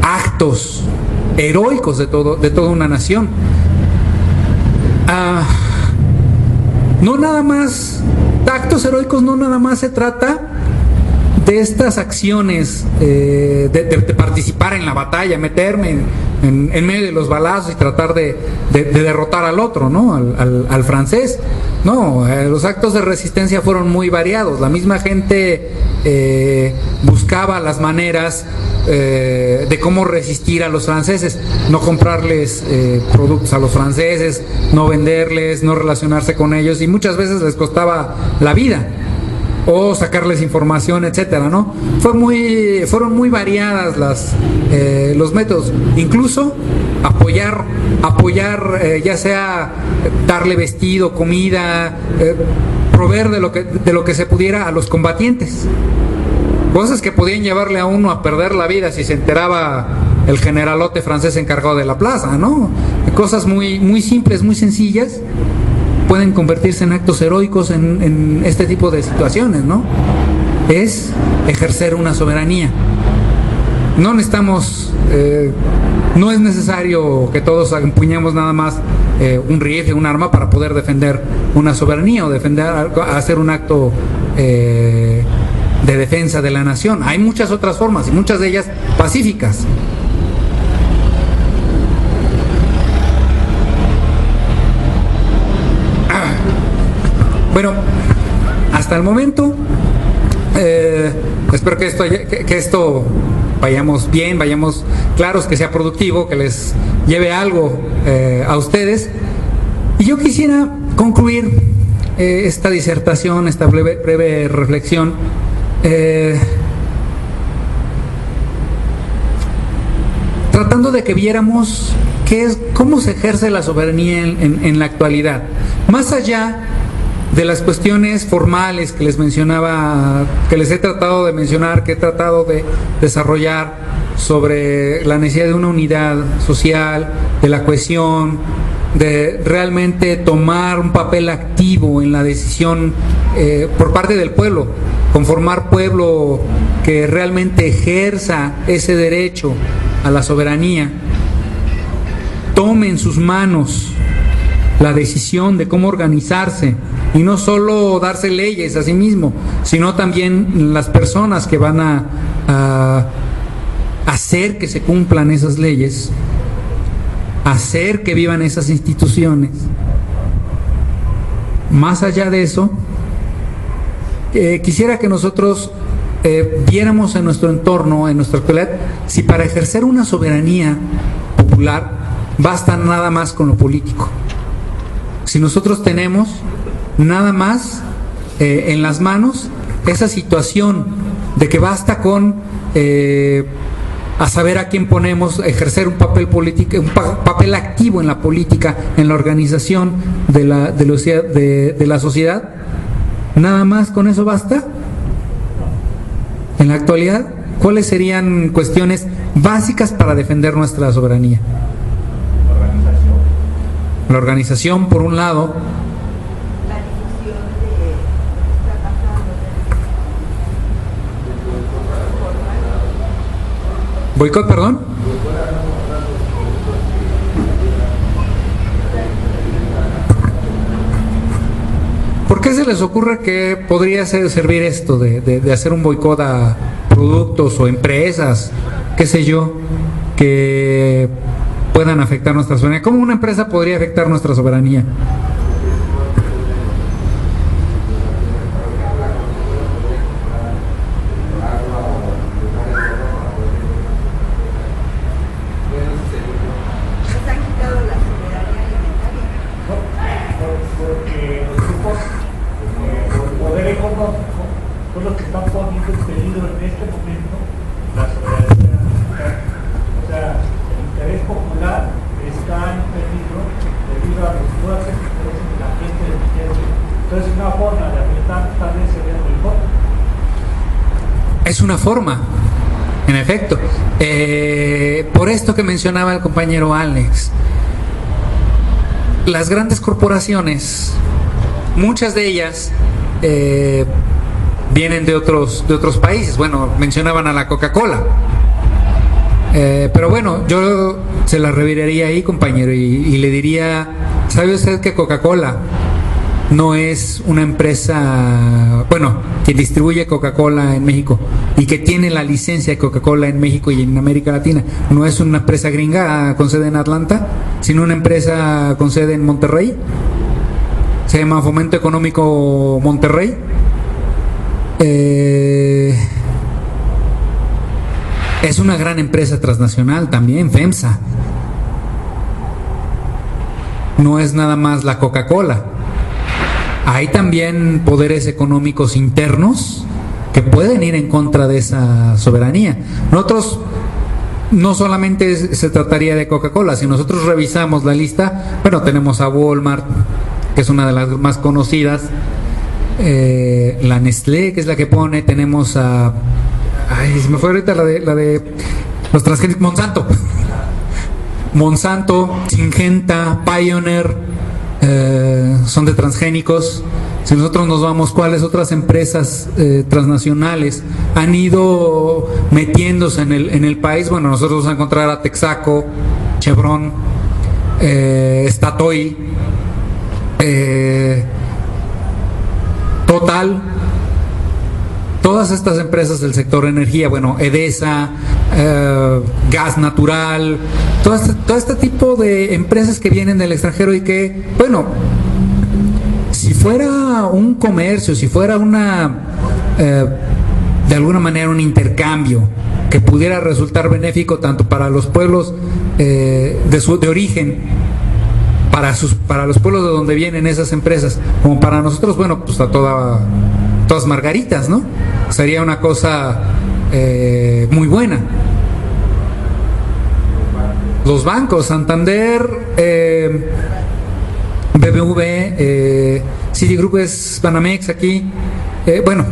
actos heroicos de toda una nación. No nada más, actos heroicos no nada más se trata de estas acciones de participar en la batalla, meterme en medio de los balazos y tratar de derrotar al otro, ¿no? Al francés. No, los actos de resistencia fueron muy variados. La misma gente buscaba las maneras de cómo resistir a los franceses, no comprarles productos a los franceses, no venderles, no relacionarse con ellos, y muchas veces les costaba la vida o sacarles información, etcétera, ¿no? Fueron muy variadas los métodos, incluso apoyar, ya sea darle vestido, comida, proveer de lo que se pudiera a los combatientes. Cosas que podían llevarle a uno a perder la vida si se enteraba el generalote francés encargado de la plaza, ¿no? Cosas muy simples, muy sencillas, pueden convertirse en actos heroicos en este tipo de situaciones, ¿no? Es ejercer una soberanía. No necesitamos, no es necesario que todos empuñemos nada más un rifle, un arma para poder defender una soberanía o hacer un acto de defensa de la nación. Hay muchas otras formas y muchas de ellas pacíficas. Bueno, hasta el momento espero que esto vayamos bien, vayamos claros, que sea productivo, que les lleve algo a ustedes. Y yo quisiera concluir esta disertación, esta breve reflexión, tratando de que viéramos cómo se ejerce la soberanía en la actualidad, más allá de las cuestiones formales que les mencionaba, que les he tratado de mencionar, que he tratado de desarrollar sobre la necesidad de una unidad social, de la cohesión, de realmente tomar un papel activo en la decisión por parte del pueblo, conformar pueblo que realmente ejerza ese derecho a la soberanía, tome en sus manos la decisión de cómo organizarse y no solo darse leyes a sí mismo, sino también las personas que van a hacer que se cumplan esas leyes, hacer que vivan esas instituciones. Más allá de eso, quisiera que nosotros viéramos en nuestro entorno, en nuestra actualidad, si para ejercer una soberanía popular basta nada más con lo político. Si nosotros tenemos nada más en las manos esa situación de que basta con a saber a quién ponemos, ejercer un papel político, un papel activo en la política, en la organización de la sociedad, nada más con eso basta. En la actualidad, ¿cuáles serían cuestiones básicas para defender nuestra soberanía? La organización, por un lado. ¿Boicot, perdón? ¿Por qué se les ocurre que podría servir esto de hacer un boicot a productos o empresas, qué sé yo, que puedan afectar nuestra soberanía? ¿Cómo una empresa podría afectar nuestra soberanía? Es una forma, en efecto. Por esto que mencionaba el compañero Alex, las grandes corporaciones, muchas de ellas vienen de otros países. Bueno, mencionaban a la Coca-Cola. Pero bueno, yo se la reviraría ahí, compañero, y le diría, ¿sabe usted que Coca-Cola no es una empresa, bueno, que distribuye Coca-Cola en México y que tiene la licencia de Coca-Cola en México y en América Latina? No es una empresa gringa con sede en Atlanta, sino una empresa con sede en Monterrey. Se llama Fomento Económico Monterrey. Es una gran empresa transnacional también, FEMSA. No es nada más la Coca-Cola. Hay también poderes económicos internos que pueden ir en contra de esa soberanía. Nosotros no solamente se trataría de Coca-Cola, si nosotros revisamos la lista, bueno, tenemos a Walmart, que es una de las más conocidas, la Nestlé, que es la que pone, tenemos a, ay, se me fue ahorita la de los transgénicos, Monsanto, Syngenta, Pioneer, son de transgénicos. Si nosotros nos vamos, ¿cuáles otras empresas transnacionales han ido metiéndose en el país? Bueno, nosotros vamos a encontrar a Texaco, Chevron, Statoil, Total, todas estas empresas del sector energía, bueno, Edesa, gas natural, todo este tipo de empresas que vienen del extranjero y que, bueno, si fuera un comercio, si fuera de alguna manera un intercambio que pudiera resultar benéfico tanto para los pueblos de origen, para los pueblos de donde vienen esas empresas, como para nosotros, bueno, pues a todas margaritas, ¿no? sería una cosa muy buena. Los bancos, Santander, BBV, Citigroup es Banamex aquí, bueno,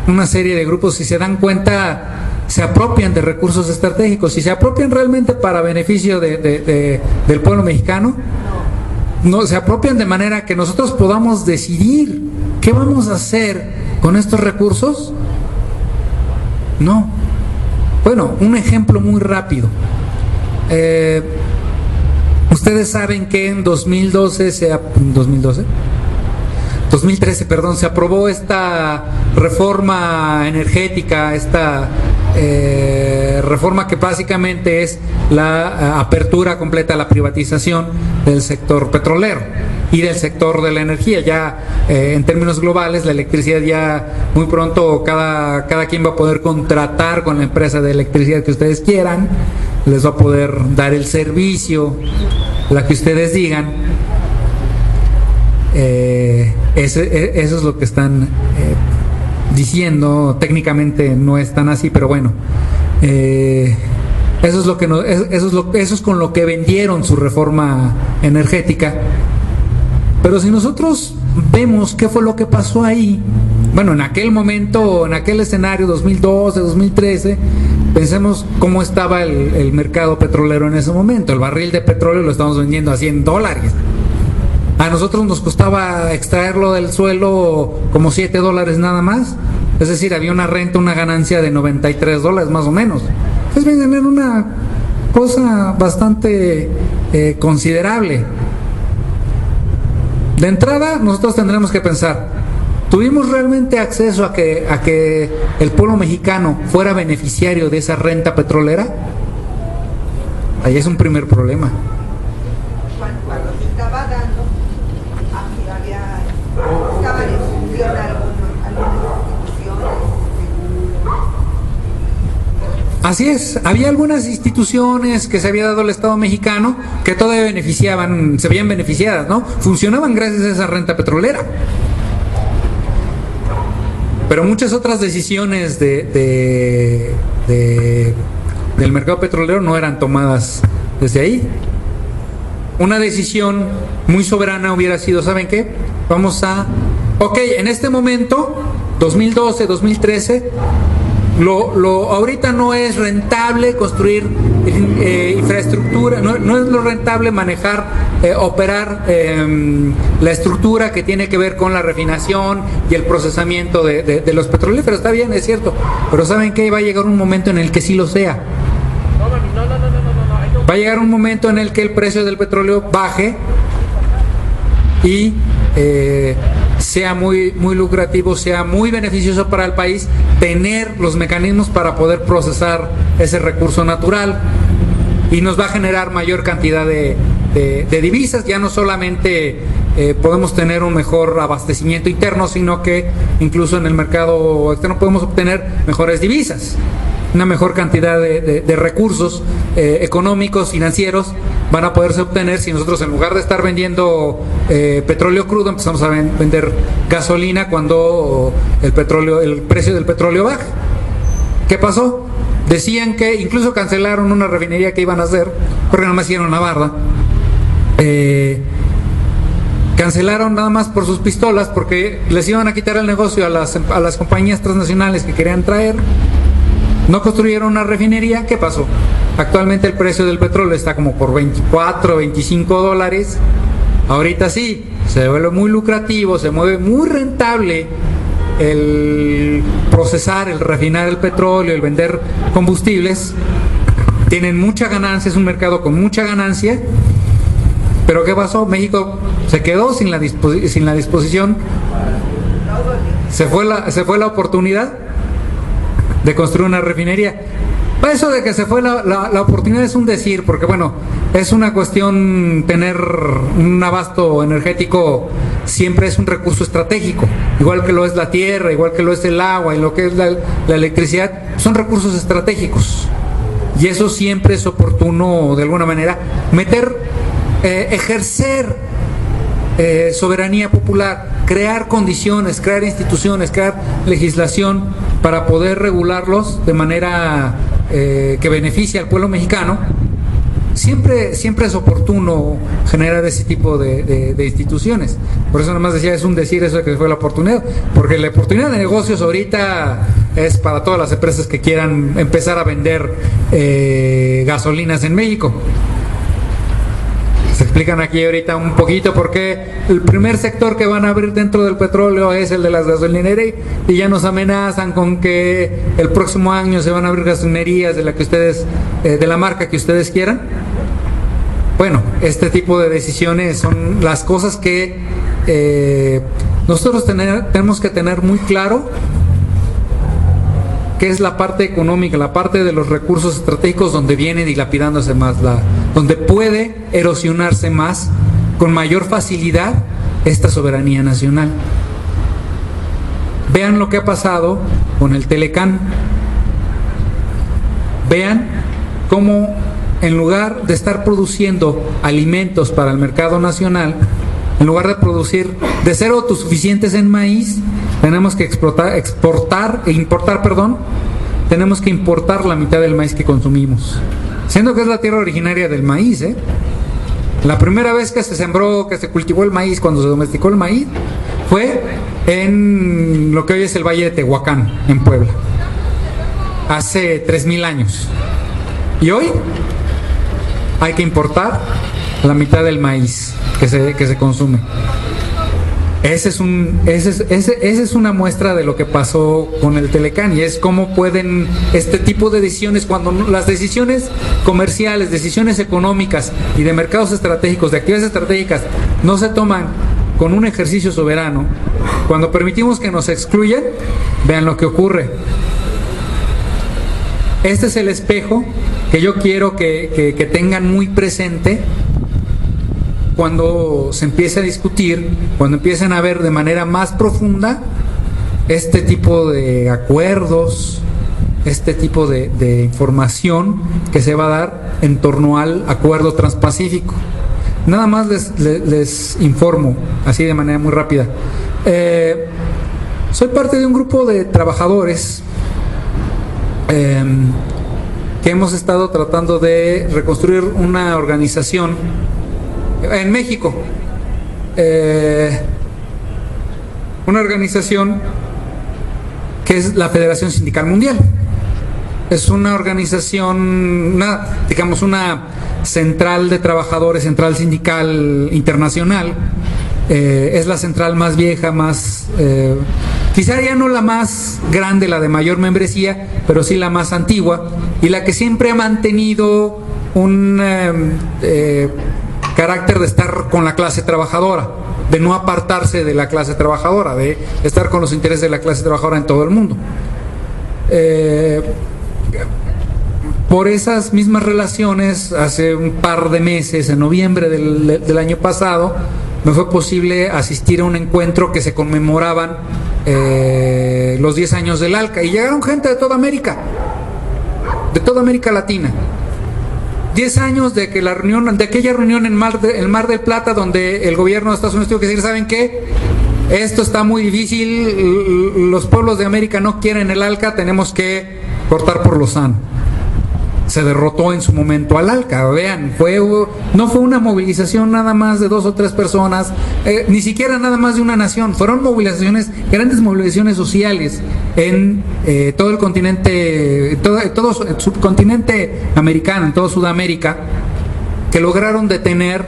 una serie de grupos, si se dan cuenta, se apropian de recursos estratégicos, si se apropian realmente para beneficio del pueblo mexicano, no, se apropian de manera que nosotros podamos decidir qué vamos a hacer con estos recursos. No. Bueno, un ejemplo muy rápido. Ustedes saben que en 2013, perdón, se aprobó esta reforma energética, esta reforma que básicamente es la apertura completa a la privatización del sector petrolero y del sector de la energía. Ya en términos globales, la electricidad ya muy pronto cada quien va a poder contratar con la empresa de electricidad que ustedes quieran, les va a poder dar el servicio, la que ustedes digan. Eso es lo que están diciendo. Técnicamente no es tan así, pero bueno, eso es con lo que vendieron su reforma energética. Pero si nosotros vemos qué fue lo que pasó ahí, bueno, en aquel momento, en aquel escenario 2012, 2013, pensemos cómo estaba el mercado petrolero en ese momento. El barril de petróleo lo estamos vendiendo a $100. A nosotros nos costaba extraerlo del suelo como $7 nada más. Es decir, había una renta, una ganancia de $93 más o menos. Entonces viene a tener una cosa bastante considerable. De entrada, nosotros tendremos que pensar, ¿tuvimos realmente acceso a que el pueblo mexicano fuera beneficiario de esa renta petrolera? Ahí es un primer problema. Cuando se estaba dando, estaba discusión algunas instituciones. Así es, había algunas instituciones que se había dado el Estado mexicano que todavía se veían beneficiadas, ¿no? Funcionaban gracias a esa renta petrolera. Pero muchas otras decisiones del mercado petrolero no eran tomadas desde ahí. Una decisión muy soberana hubiera sido, ¿saben qué? En este momento, 2012, 2013, ahorita no es rentable construir infraestructura, no es lo rentable manejar, operar la estructura que tiene que ver con la refinación y el procesamiento de los petrolíferos. Está bien, es cierto, pero ¿saben qué? Va a llegar un momento en el que sí lo sea. Va a llegar un momento en el que el precio del petróleo baje y sea muy lucrativo, sea muy beneficioso para el país tener los mecanismos para poder procesar ese recurso natural, y nos va a generar mayor cantidad de divisas. Ya no solamente podemos tener un mejor abastecimiento interno, sino que incluso en el mercado externo podemos obtener mejores divisas, una mejor cantidad de recursos económicos, financieros, van a poderse obtener si nosotros, en lugar de estar vendiendo petróleo crudo, empezamos a vender gasolina cuando el precio del petróleo baja. ¿Qué pasó? Decían que incluso cancelaron una refinería que iban a hacer, porque nada más hicieron la barda. Cancelaron nada más por sus pistolas, porque les iban a quitar el negocio a las compañías transnacionales que querían traer. No construyeron una refinería. ¿Qué pasó? Actualmente el precio del petróleo está como por $24, $25. Ahorita sí, se vuelve muy lucrativo, se mueve muy rentable el procesar, el refinar el petróleo, el vender combustibles. Tienen mucha ganancia, es un mercado con mucha ganancia. Pero ¿qué pasó? México se quedó sin la disposición. Se fue la oportunidad de construir una refinería. Eso de que se fue la oportunidad es un decir, porque bueno, es una cuestión. Tener un abasto energético siempre es un recurso estratégico, igual que lo es la tierra, igual que lo es el agua y lo que es la electricidad, son recursos estratégicos, y eso siempre es oportuno de alguna manera ejercer soberanía popular, crear condiciones, crear instituciones, crear legislación para poder regularlos de manera que beneficie al pueblo mexicano. Siempre es oportuno generar ese tipo de instituciones. Por eso nomás decía, es un decir eso de que fue la oportunidad, porque la oportunidad de negocios ahorita es para todas las empresas que quieran empezar a vender gasolinas en México. Se explican aquí ahorita un poquito por qué el primer sector que van a abrir dentro del petróleo es el de las gasolinerías, y ya nos amenazan con que el próximo año se van a abrir gasolinerías de la que ustedes, de la marca que ustedes quieran. Bueno, este tipo de decisiones son las cosas que nosotros tenemos que tener muy claro, que es la parte económica, la parte de los recursos estratégicos donde viene dilapidándose más, donde puede erosionarse más, con mayor facilidad, esta soberanía nacional. Vean lo que ha pasado con el Telecán. Vean cómo, en lugar de estar produciendo alimentos para el mercado nacional, en lugar de producir, de ser autosuficientes en maíz, tenemos que tenemos que importar la mitad del maíz que consumimos, siendo que es la tierra originaria del maíz, ¿eh? La primera vez que se sembró, que se cultivó el maíz, cuando se domesticó el maíz, fue en lo que hoy es el Valle de Tehuacán, en Puebla, hace 3,000 años. Y hoy hay que importar la mitad del maíz que se consume. Esa es una muestra de lo que pasó con el Telecán, y es cómo pueden este tipo de decisiones, cuando las decisiones comerciales, decisiones económicas y de mercados estratégicos, de actividades estratégicas, no se toman con un ejercicio soberano, cuando permitimos que nos excluyan, vean lo que ocurre. Este es el espejo que yo quiero que tengan muy presente cuando se empiece a discutir, cuando empiecen a ver de manera más profunda este tipo de acuerdos, este tipo de información que se va a dar en torno al acuerdo transpacífico. Nada más les informo, así de manera muy rápida. Soy parte de un grupo de trabajadores que hemos estado tratando de reconstruir una organización en México, una organización que es la Federación Sindical Mundial. Es una organización, una central de trabajadores, central sindical internacional. Es la central más vieja, quizá ya no la más grande, la de mayor membresía, pero sí la más antigua, y la que siempre ha mantenido un carácter de estar con la clase trabajadora, de no apartarse de la clase trabajadora, de estar con los intereses de la clase trabajadora en todo el mundo. Por esas mismas relaciones, hace un par de meses, en noviembre del año pasado, me fue posible asistir a un encuentro que se conmemoraban los 10 años del ALCA, y llegaron gente de toda América Latina. 10 años de que aquella reunión en Mar del Plata, donde el gobierno de Estados Unidos tuvo que decir, ¿saben qué? Esto está muy difícil, los pueblos de América no quieren el ALCA, tenemos que cortar por lo sano. Se derrotó en su momento al ALCA. Vean, no fue una movilización nada más de 2 o 3 personas, ni siquiera nada más de una nación. Fueron grandes movilizaciones sociales en todo el continente, todo el subcontinente americano, en toda Sudamérica, que lograron detener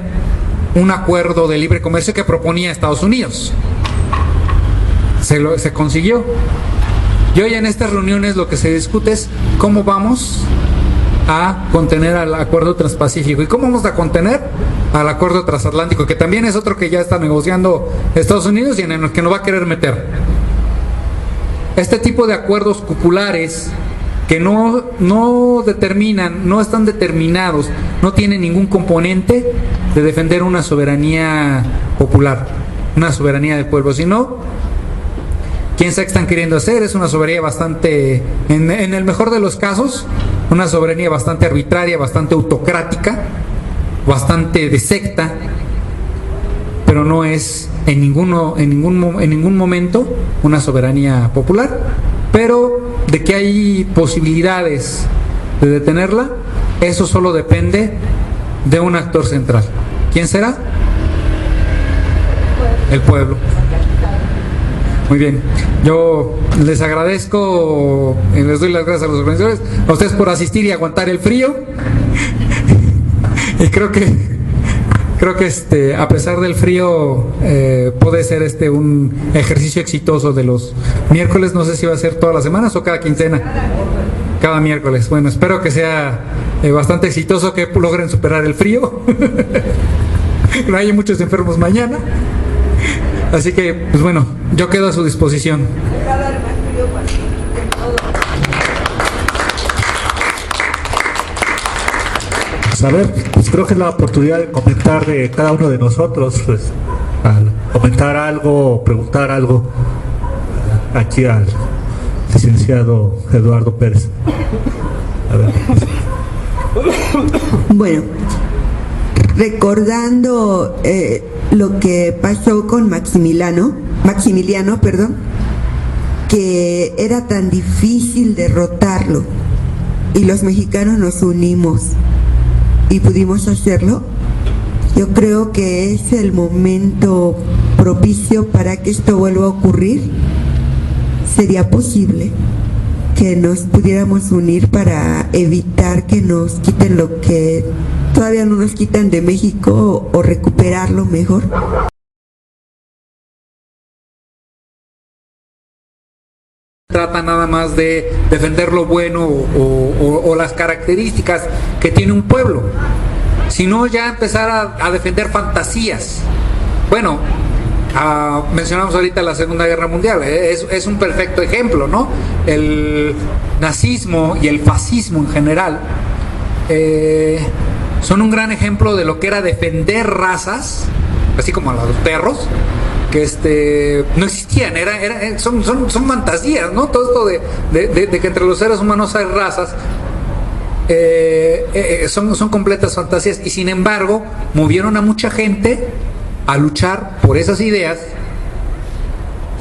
un acuerdo de libre comercio que proponía Estados Unidos. Se consiguió. Y hoy en estas reuniones lo que se discute es cómo vamos a contener al acuerdo transpacífico y cómo vamos a contener al acuerdo transatlántico, que también es otro que ya está negociando Estados Unidos y en el que nos va a querer meter. Este tipo de acuerdos cupulares que no determinan, no están determinados, no tienen ningún componente de defender una soberanía popular, una soberanía del pueblo, sino quién sabe qué están queriendo hacer. Es una soberanía bastante, en el mejor de los casos, una soberanía bastante arbitraria, bastante autocrática, bastante de secta, pero no es en ningún momento una soberanía popular. pero de que hay posibilidades de detenerla, eso solo depende de un actor central. ¿Quién será? El pueblo. Muy bien, yo les agradezco y les doy las gracias a los organizadores, a ustedes por asistir y aguantar el frío. Y creo que a pesar del frío puede ser un ejercicio exitoso de los miércoles. No sé si va a ser todas las semanas o cada quincena. Cada miércoles. Bueno, espero que sea bastante exitoso, que logren superar el frío. No haya muchos enfermos mañana. Así que, pues bueno, yo quedo a su disposición. Pues a ver, pues creo que es la oportunidad de comentar de cada uno de nosotros, pues, al comentar algo, preguntar algo aquí al licenciado Eduardo Pérez. A ver. Bueno, recordando lo que pasó con Maximiliano, que era tan difícil derrotarlo y los mexicanos nos unimos y pudimos hacerlo. Yo creo que es el momento propicio para que esto vuelva a ocurrir. ¿Sería posible que nos pudiéramos unir para evitar que nos quiten lo que todavía no nos quitan de México o recuperarlo mejor? Trata nada más de defender lo bueno o las características que tiene un pueblo, sino ya empezar a defender fantasías. Bueno, mencionamos ahorita la Segunda Guerra Mundial, es un perfecto ejemplo, ¿no? El nazismo y el fascismo en general son un gran ejemplo de lo que era defender razas, así como a los perros, que no existían, son fantasías, ¿no? Todo esto de que entre los seres humanos hay razas, son completas fantasías, y sin embargo movieron a mucha gente a luchar por esas ideas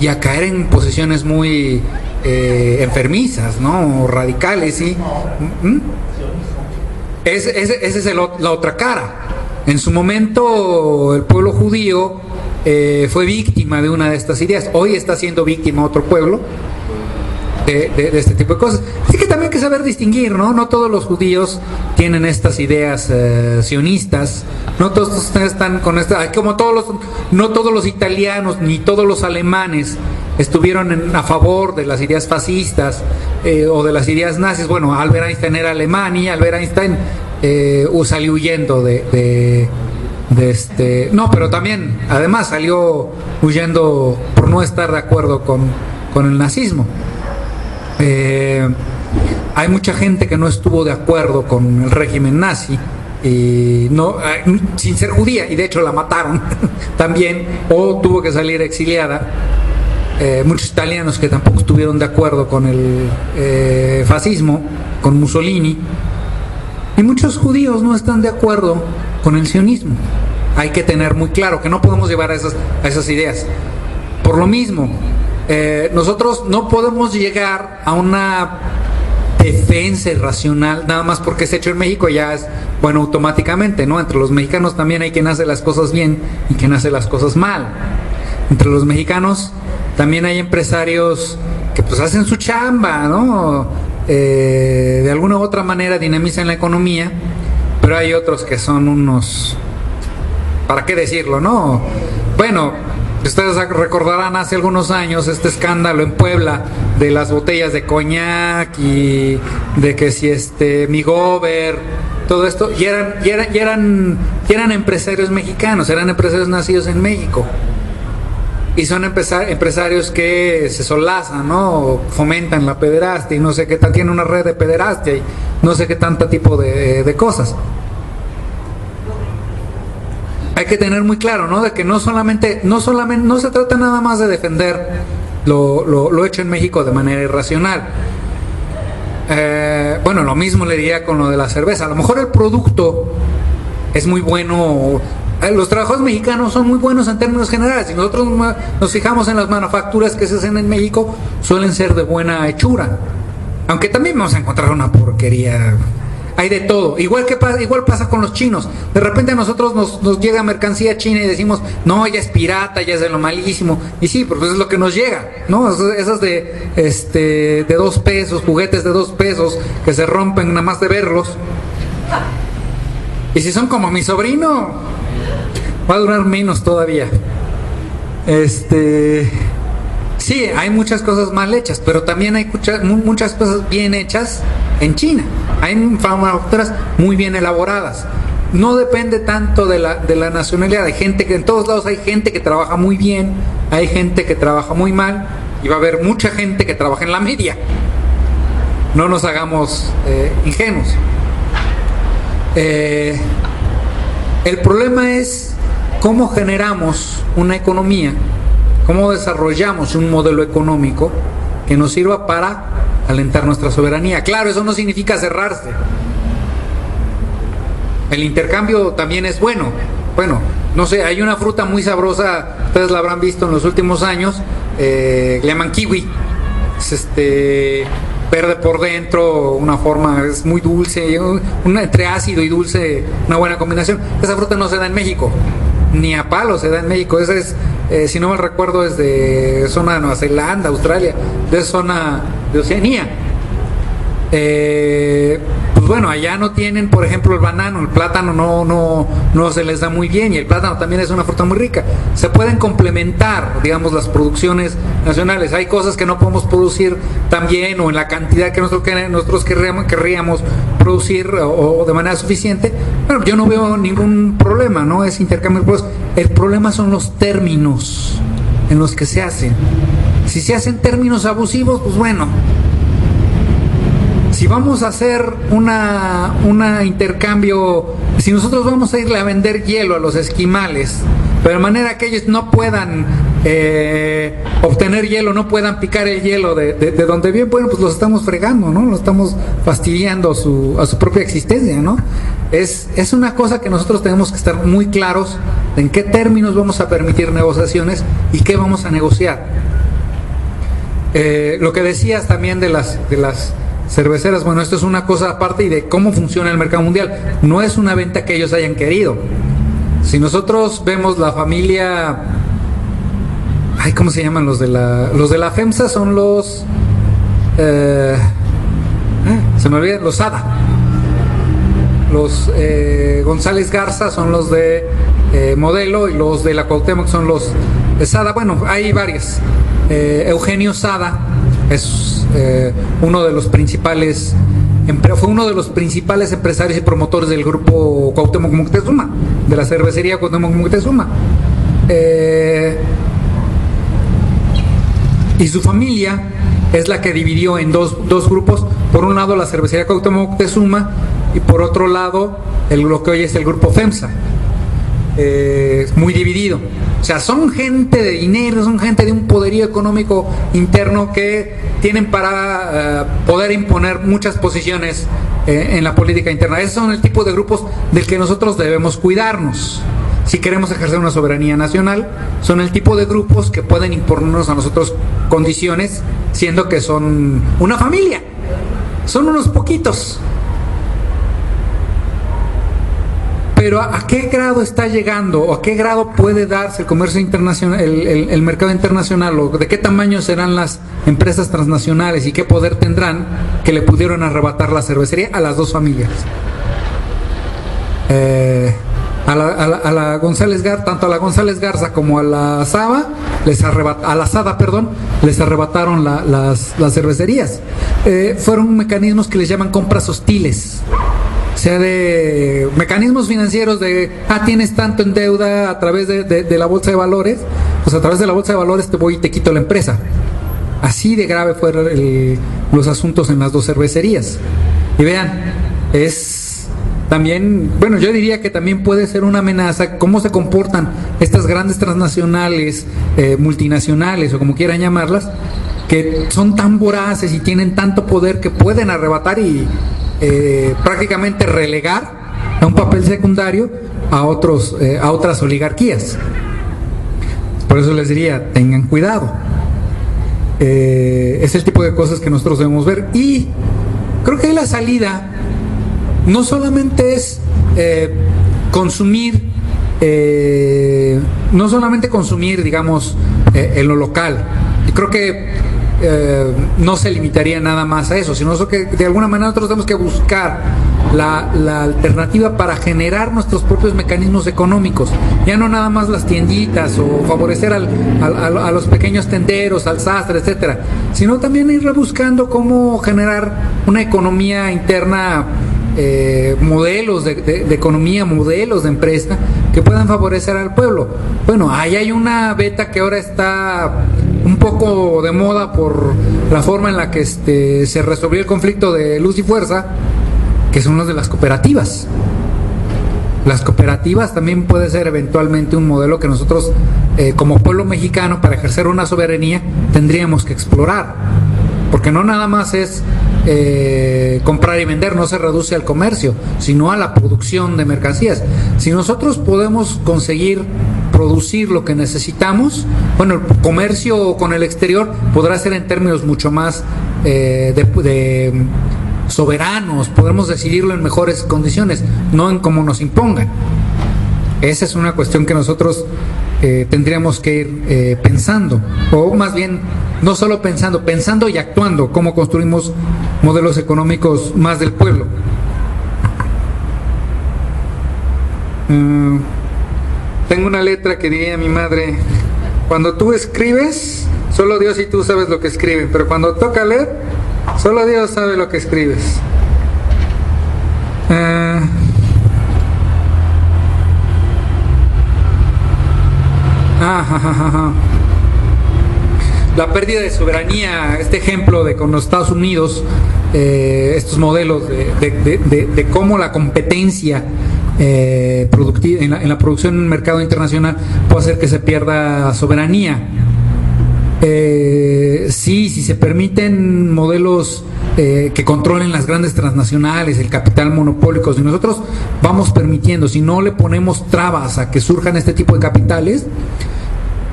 y a caer en posiciones muy enfermizas, ¿no? Radicales, ¿sí? Esa es la otra cara. En su momento el pueblo judío fue víctima de una de estas ideas. Hoy está siendo víctima otro pueblo de este tipo de cosas. Así que también hay que saber distinguir, ¿no? No todos los judíos tienen estas ideas sionistas, no todos están con esta, como no todos los italianos ni todos los alemanes estuvieron a favor de las ideas fascistas o de las ideas nazis. Bueno, Albert Einstein era alemán y Albert Einstein salió huyendo no, pero también además salió huyendo por no estar de acuerdo con el nazismo. Hay mucha gente que no estuvo de acuerdo con el régimen nazi, y no, sin ser judía, y de hecho la mataron también, o tuvo que salir exiliada. Muchos italianos que tampoco estuvieron de acuerdo con el fascismo, con Mussolini, y muchos judíos no están de acuerdo con el sionismo. Hay que tener muy claro que no podemos llevar a esas ideas. Por lo mismo, nosotros no podemos llegar a una defensa irracional nada más porque es hecho en México, ya es bueno automáticamente, ¿no? Entre los mexicanos también hay quien hace las cosas bien y quien hace las cosas mal. Entre los mexicanos también hay empresarios que pues hacen su chamba, ¿no? De alguna u otra manera dinamizan la economía, pero hay otros que son unos, ¿para qué decirlo, no? Bueno, ustedes recordarán hace algunos años este escándalo en Puebla de las botellas de coñac y de que si mi gober, todo esto, y eran empresarios mexicanos, eran empresarios nacidos en México. Y son empresarios que se solazan, ¿no? Fomentan la pederastia y no sé qué tal, tienen una red de pederastia y no sé qué tanto tipo de cosas. Hay que tener muy claro, ¿no? De que no se trata nada más de defender lo hecho en México de manera irracional. Bueno, lo mismo le diría con lo de la cerveza. A lo mejor el producto es muy bueno los trabajadores mexicanos son muy buenos en términos generales. Si nosotros nos fijamos en las manufacturas que se hacen en México, suelen ser de buena hechura. Aunque también vamos a encontrar una porquería. Hay de todo. Igual pasa con los chinos. De repente a nosotros nos llega mercancía china y decimos, no, ya es pirata, ya es de lo malísimo. Y sí, pues es lo que nos llega, ¿no? Esas de 2 pesos, juguetes de 2 pesos que se rompen nada más de verlos. Y si son como mi sobrino, va a durar menos todavía. Sí, hay muchas cosas mal hechas, pero también hay muchas cosas bien hechas en China. Hay manufacturas muy bien elaboradas. No depende tanto de la nacionalidad. Hay gente que en todos lados hay gente que trabaja muy bien, hay gente que trabaja muy mal, y va a haber mucha gente que trabaja en la media. No nos hagamos ingenuos. El problema es cómo generamos una economía, cómo desarrollamos un modelo económico que nos sirva para alentar nuestra soberanía. Claro, eso no significa cerrarse. El intercambio también es bueno. Bueno, no sé, hay una fruta muy sabrosa, ustedes la habrán visto en los últimos años, le llaman kiwi. Es verde por dentro, una forma, es muy dulce, entre ácido y dulce, una buena combinación. Esa fruta no se da en México, ni a palo se da en México. Esa es, si no mal recuerdo, es de zona de Nueva Zelanda, Australia, de zona de Oceanía. Pues bueno, allá no tienen, por ejemplo, el banano, el plátano no se les da muy bien, y el plátano también es una fruta muy rica. Se pueden complementar, digamos, las producciones nacionales. Hay cosas que no podemos producir tan bien o en la cantidad que nosotros querríamos producir o de manera suficiente. Bueno, yo no veo ningún problema, ¿no? Es intercambio. Pues el problema son los términos en los que se hacen. Si se hacen términos abusivos, pues bueno. Si vamos a hacer una intercambio, si nosotros vamos a irle a vender hielo a los esquimales, pero de manera que ellos no puedan obtener hielo, no puedan picar el hielo de donde vienen, bueno, pues los estamos fregando, ¿no? Los estamos fastidiando a su propia existencia, ¿no? Es una cosa que nosotros tenemos que estar muy claros en qué términos vamos a permitir negociaciones y qué vamos a negociar. Lo que decías también de las cerveceras, bueno, esto es una cosa aparte y de cómo funciona el mercado mundial. No es una venta que ellos hayan querido. Si nosotros vemos la familia, ¿cómo se llaman los de la FEMSA? Son los se me olvida, los Sada. Los González Garza son los de Modelo, y los de la Cuauhtémoc son los de Sada. Bueno, hay varios. Eugenio Sada es uno de los principales empresarios y promotores del grupo Cuauhtémoc Moctezuma, de la cervecería Cuauhtémoc Moctezuma. Y su familia es la que dividió en dos grupos. Por un lado la cervecería Cuauhtémoc Moctezuma, y por otro lado lo que hoy es el grupo FEMSA. Muy dividido. O sea, son gente de dinero, son gente de un poderío económico interno que tienen para poder imponer muchas posiciones en la política interna. Esos son el tipo de grupos del que nosotros debemos cuidarnos. Si queremos ejercer una soberanía nacional, son el tipo de grupos que pueden imponernos a nosotros condiciones, siendo que son una familia, son unos poquitos. Pero ¿a qué grado está llegando o a qué grado puede darse el comercio internacional, el mercado internacional, o de qué tamaño serán las empresas transnacionales y qué poder tendrán que le pudieron arrebatar la cervecería a las dos familias? A la González Garza, tanto a la González Garza como a la Sada, les arrebataron las cervecerías. Fueron mecanismos que les llaman compras hostiles. O sea, de mecanismos financieros de, tienes tanto en deuda a través de la bolsa de valores, pues a través de la bolsa de valores te voy y te quito la empresa. Así de grave fueron los asuntos en las dos cervecerías. Y vean, es también, bueno, yo diría que también puede ser una amenaza cómo se comportan estas grandes transnacionales, multinacionales o como quieran llamarlas, que son tan voraces y tienen tanto poder que pueden arrebatar y prácticamente relegar a un papel secundario a otras oligarquías. Por eso les diría, tengan cuidado. Es el tipo de cosas que nosotros debemos ver. Y creo que la salida no solamente es consumir, digamos, en lo local. Y creo que no se limitaría nada más a eso, sino que de alguna manera nosotros tenemos que buscar la alternativa para generar nuestros propios mecanismos económicos, ya no nada más las tienditas o favorecer a los pequeños tenderos, al sastre, etcétera, sino también ir rebuscando cómo generar una economía interna, modelos de economía, modelos de empresa que puedan favorecer al pueblo. Bueno, ahí hay una beta que ahora está un poco de moda por la forma en la que se resolvió el conflicto de Luz y Fuerza, que son los de las cooperativas. Las cooperativas también puede ser eventualmente un modelo que nosotros, como pueblo mexicano, para ejercer una soberanía, tendríamos que explorar, porque no nada más es comprar y vender, no se reduce al comercio, sino a la producción de mercancías. Si nosotros podemos conseguir producir lo que necesitamos, bueno, el comercio con el exterior podrá ser en términos mucho más soberanos, podremos decidirlo en mejores condiciones, no en cómo nos impongan. Esa es una cuestión que nosotros tendríamos que ir pensando, o más bien, no solo pensando y actuando, cómo construimos modelos económicos más del pueblo. Tengo una letra que diría mi madre: cuando tú escribes, solo Dios y tú sabes lo que escriben, pero cuando toca leer, solo Dios sabe lo que escribes. La pérdida de soberanía, este ejemplo de con los Estados Unidos, estos modelos de cómo la competencia productiva en la producción en el mercado internacional puede hacer que se pierda soberanía. Si se permiten modelos que controlen las grandes transnacionales, el capital monopólico, si nosotros vamos permitiendo, si no le ponemos trabas a que surjan este tipo de capitales,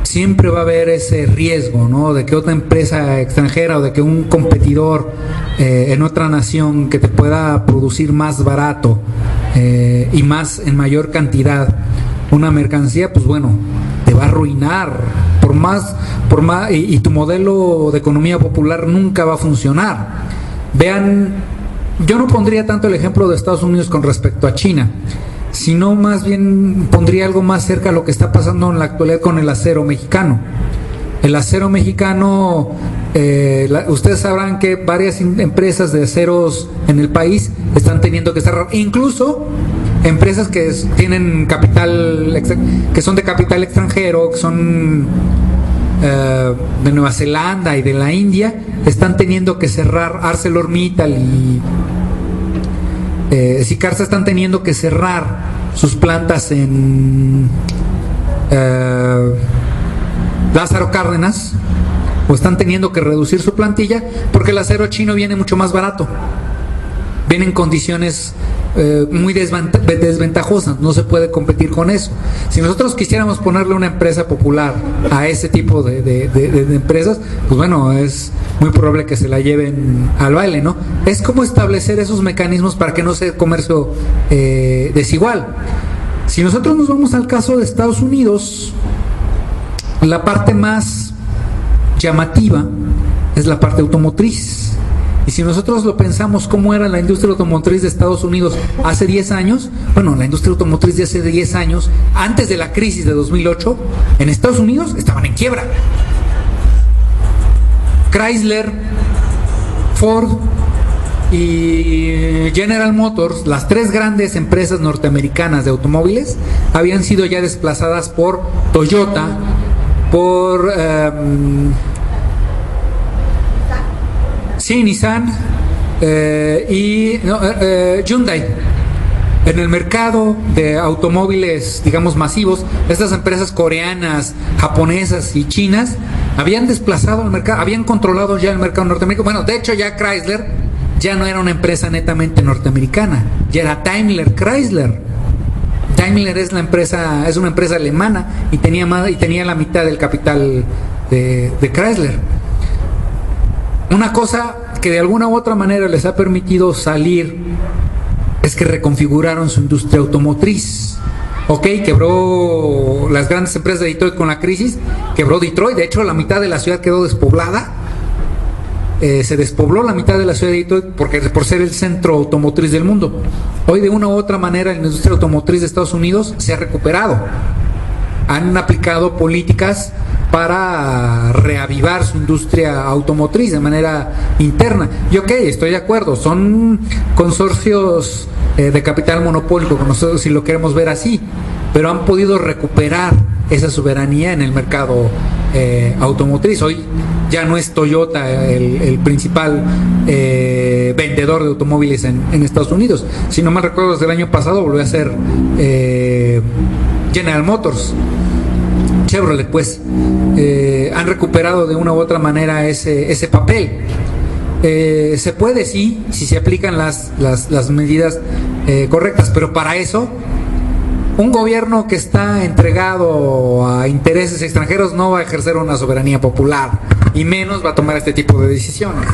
siempre va a haber ese riesgo, ¿no?, de que otra empresa extranjera o de que un competidor en otra nación que te pueda producir más barato y más en mayor cantidad una mercancía, pues bueno, te va a arruinar por más y tu modelo de economía popular nunca va a funcionar. Vean, yo no pondría tanto el ejemplo de Estados Unidos con respecto a China, sino más bien pondría algo más cerca a lo que está pasando en la actualidad con el acero mexicano. El acero mexicano, ustedes sabrán que varias empresas de aceros en el país están teniendo que cerrar, incluso empresas que tienen capital, que son de capital extranjero, que son de Nueva Zelanda y de la India, están teniendo que cerrar. ArcelorMittal y Sicarsa están teniendo que cerrar sus plantas en Lázaro Cárdenas, o están teniendo que reducir su plantilla porque el acero chino viene mucho más barato, viene en condiciones muy desventajosas, no se puede competir con eso. Si nosotros quisiéramos ponerle una empresa popular a ese tipo de empresas, pues bueno, es muy probable que se la lleven al baile, ¿no? Es como establecer esos mecanismos para que no sea comercio desigual. Si nosotros nos vamos al caso de Estados Unidos, la parte más llamativa es la parte automotriz. Y si nosotros lo pensamos, cómo era la industria automotriz de Estados Unidos hace 10 años, bueno, la industria automotriz de hace 10 años, antes de la crisis de 2008, en Estados Unidos estaban en quiebra. Chrysler, Ford y General Motors, las tres grandes empresas norteamericanas de automóviles, habían sido ya desplazadas por Toyota, por Nissan y Hyundai. En el mercado de automóviles, digamos, masivos, estas empresas coreanas, japonesas y chinas habían desplazado el mercado, habían controlado ya el mercado norteamericano. Bueno, de hecho ya Chrysler ya no era una empresa netamente norteamericana, ya era Daimler Chrysler. Daimler es una empresa alemana y tenía la mitad del capital de Chrysler. Una cosa que de alguna u otra manera les ha permitido salir es que reconfiguraron su industria automotriz. Ok, quebró las grandes empresas de Detroit con la crisis, quebró Detroit, de hecho la mitad de la ciudad quedó despoblada. Se despobló la mitad de la ciudad de Detroit por ser el centro automotriz del mundo. Hoy de una u otra manera la industria automotriz de Estados Unidos se ha recuperado. Han aplicado políticas para reavivar su industria automotriz de manera interna. Y ok, estoy de acuerdo, son consorcios de capital monopólico, nosotros si lo queremos ver así, pero han podido recuperar esa soberanía en el mercado automotriz. Hoy ya no es Toyota el principal vendedor de automóviles en Estados Unidos. Si no mal recuerdo, desde el año pasado volvió a ser General Motors, Chevrolet, pues. Han recuperado de una u otra manera ese papel. Se puede, sí, si se aplican las medidas correctas, pero para eso un gobierno que está entregado a intereses extranjeros no va a ejercer una soberanía popular y menos va a tomar este tipo de decisiones.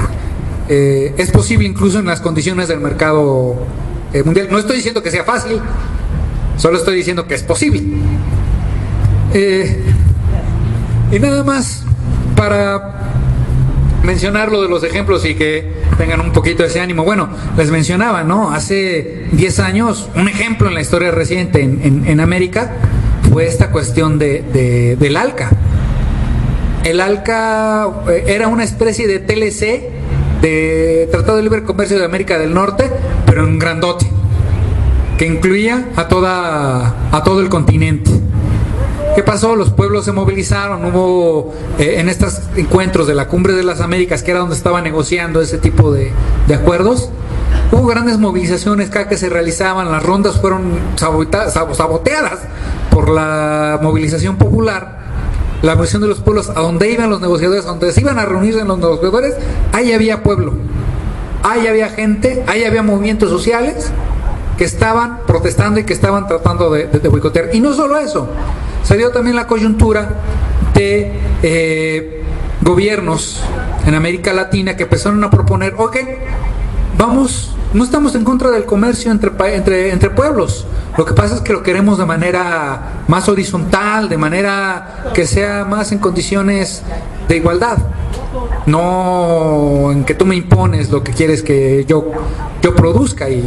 Es posible incluso en las condiciones del mercado mundial. No estoy diciendo que sea fácil, solo estoy diciendo que es posible. Y nada más para mencionar lo de los ejemplos y que tengan un poquito ese ánimo. Bueno, les mencionaba, ¿no? Hace 10 años, un ejemplo en la historia reciente en América fue esta cuestión del ALCA. El ALCA era una especie de TLC, de Tratado de Libre Comercio de América del Norte, pero en grandote, que incluía a todo el continente. ¿Qué pasó? Los pueblos se movilizaron, hubo en estos encuentros de la Cumbre de las Américas, que era donde estaba negociando ese tipo de acuerdos, hubo grandes movilizaciones cada que se realizaban, las rondas fueron saboteadas por la movilización popular, la movilización de los pueblos, a donde iban los negociadores, a donde se iban a reunirse los negociadores, ahí había pueblo, ahí había gente, ahí había movimientos sociales que estaban protestando y que estaban tratando de boicotear. Y no solo eso, se dio también la coyuntura de gobiernos en América Latina que empezaron a proponer, ok, vamos, no estamos en contra del comercio entre pueblos, lo que pasa es que lo queremos de manera más horizontal, de manera que sea más en condiciones de igualdad, no en que tú me impones lo que quieres que yo produzca y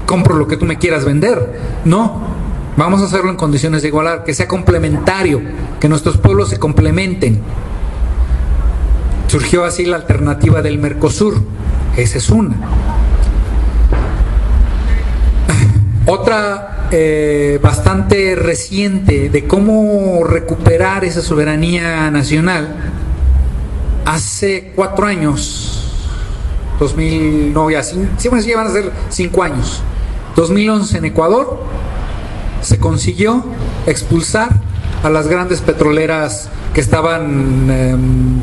compro lo que tú me quieras vender. No, vamos a hacerlo en condiciones de igualdad, que sea complementario, que nuestros pueblos se complementen. Surgió así la alternativa del Mercosur. Esa es una. Otra bastante reciente de cómo recuperar esa soberanía nacional. Hace 4 años, 2000, no, ya van a ser 5 años. 2011 en Ecuador se consiguió expulsar a las grandes petroleras que estaban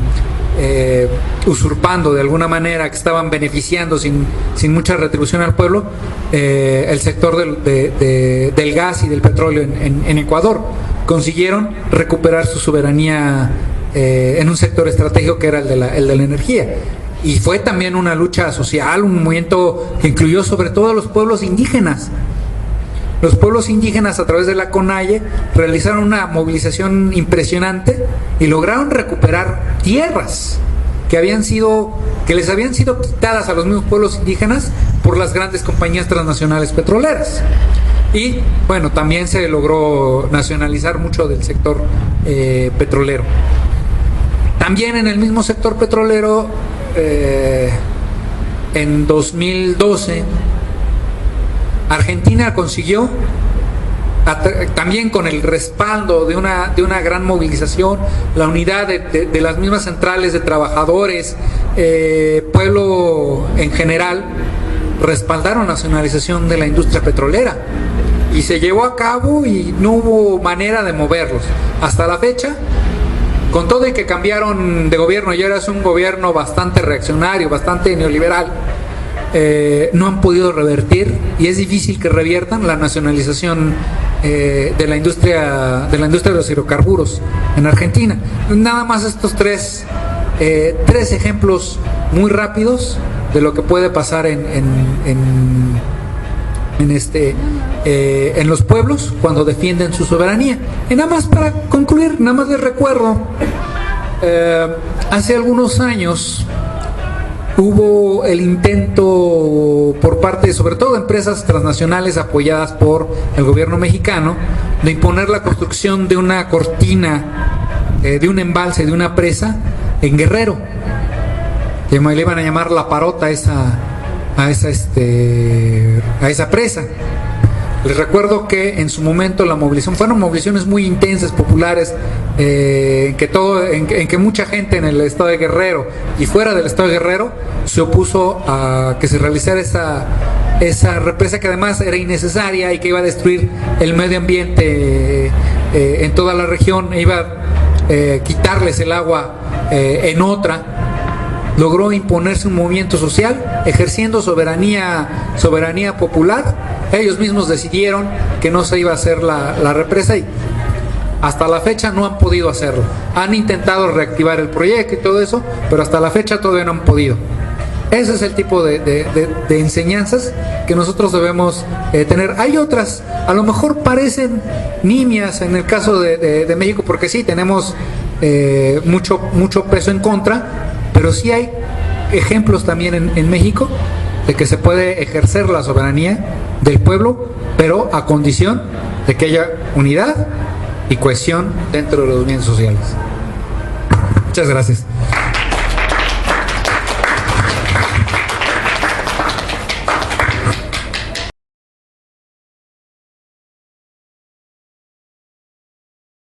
usurpando de alguna manera, que estaban beneficiando sin mucha retribución al pueblo, el sector del gas y del petróleo en Ecuador. Consiguieron recuperar su soberanía en un sector estratégico que era el de la energía. Y fue también una lucha social, un movimiento que incluyó sobre todo a los pueblos indígenas. Los pueblos indígenas, a través de la CONAIE, realizaron una movilización impresionante y lograron recuperar tierras que les habían sido quitadas a los mismos pueblos indígenas por las grandes compañías transnacionales petroleras. Y bueno, también se logró nacionalizar mucho del sector petrolero. También en el mismo sector petrolero, en 2012, Argentina consiguió, también con el respaldo de una gran movilización, la unidad de las mismas centrales de trabajadores, pueblo en general, respaldaron la nacionalización de la industria petrolera y se llevó a cabo y no hubo manera de moverlos. Hasta la fecha, con todo y que cambiaron de gobierno y ahora es un gobierno bastante reaccionario, bastante neoliberal, no han podido revertir, y es difícil que reviertan la nacionalización de la industria de los hidrocarburos en Argentina. Nada más estos tres ejemplos muy rápidos de lo que puede pasar en los pueblos cuando defienden su soberanía. Y nada más para concluir, nada más les recuerdo, hace algunos años hubo el intento por parte, sobre todo de empresas transnacionales apoyadas por el gobierno mexicano, de imponer la construcción de una cortina, de un embalse, de una presa en Guerrero, que le iban a llamar La Parota a esa presa. Les recuerdo que en su momento la movilización fueron movilizaciones muy intensas, populares, en que mucha gente en el estado de Guerrero y fuera del estado de Guerrero se opuso a que se realizara esa represa, que además era innecesaria y que iba a destruir el medio ambiente en toda la región, iba a quitarles el agua en otra. Logró imponerse un movimiento social ejerciendo soberanía popular. Ellos mismos decidieron que no se iba a hacer la represa y hasta la fecha no han podido hacerlo. Han intentado reactivar el proyecto y todo eso, pero hasta la fecha todavía no han podido. Ese es el tipo de enseñanzas que nosotros debemos tener. Hay otras, a lo mejor parecen nimias en el caso de México, porque sí, tenemos mucho peso en contra, pero sí hay ejemplos también en México de que se puede ejercer la soberanía del pueblo, pero a condición de que haya unidad y cohesión dentro de los movimientos sociales. Muchas gracias.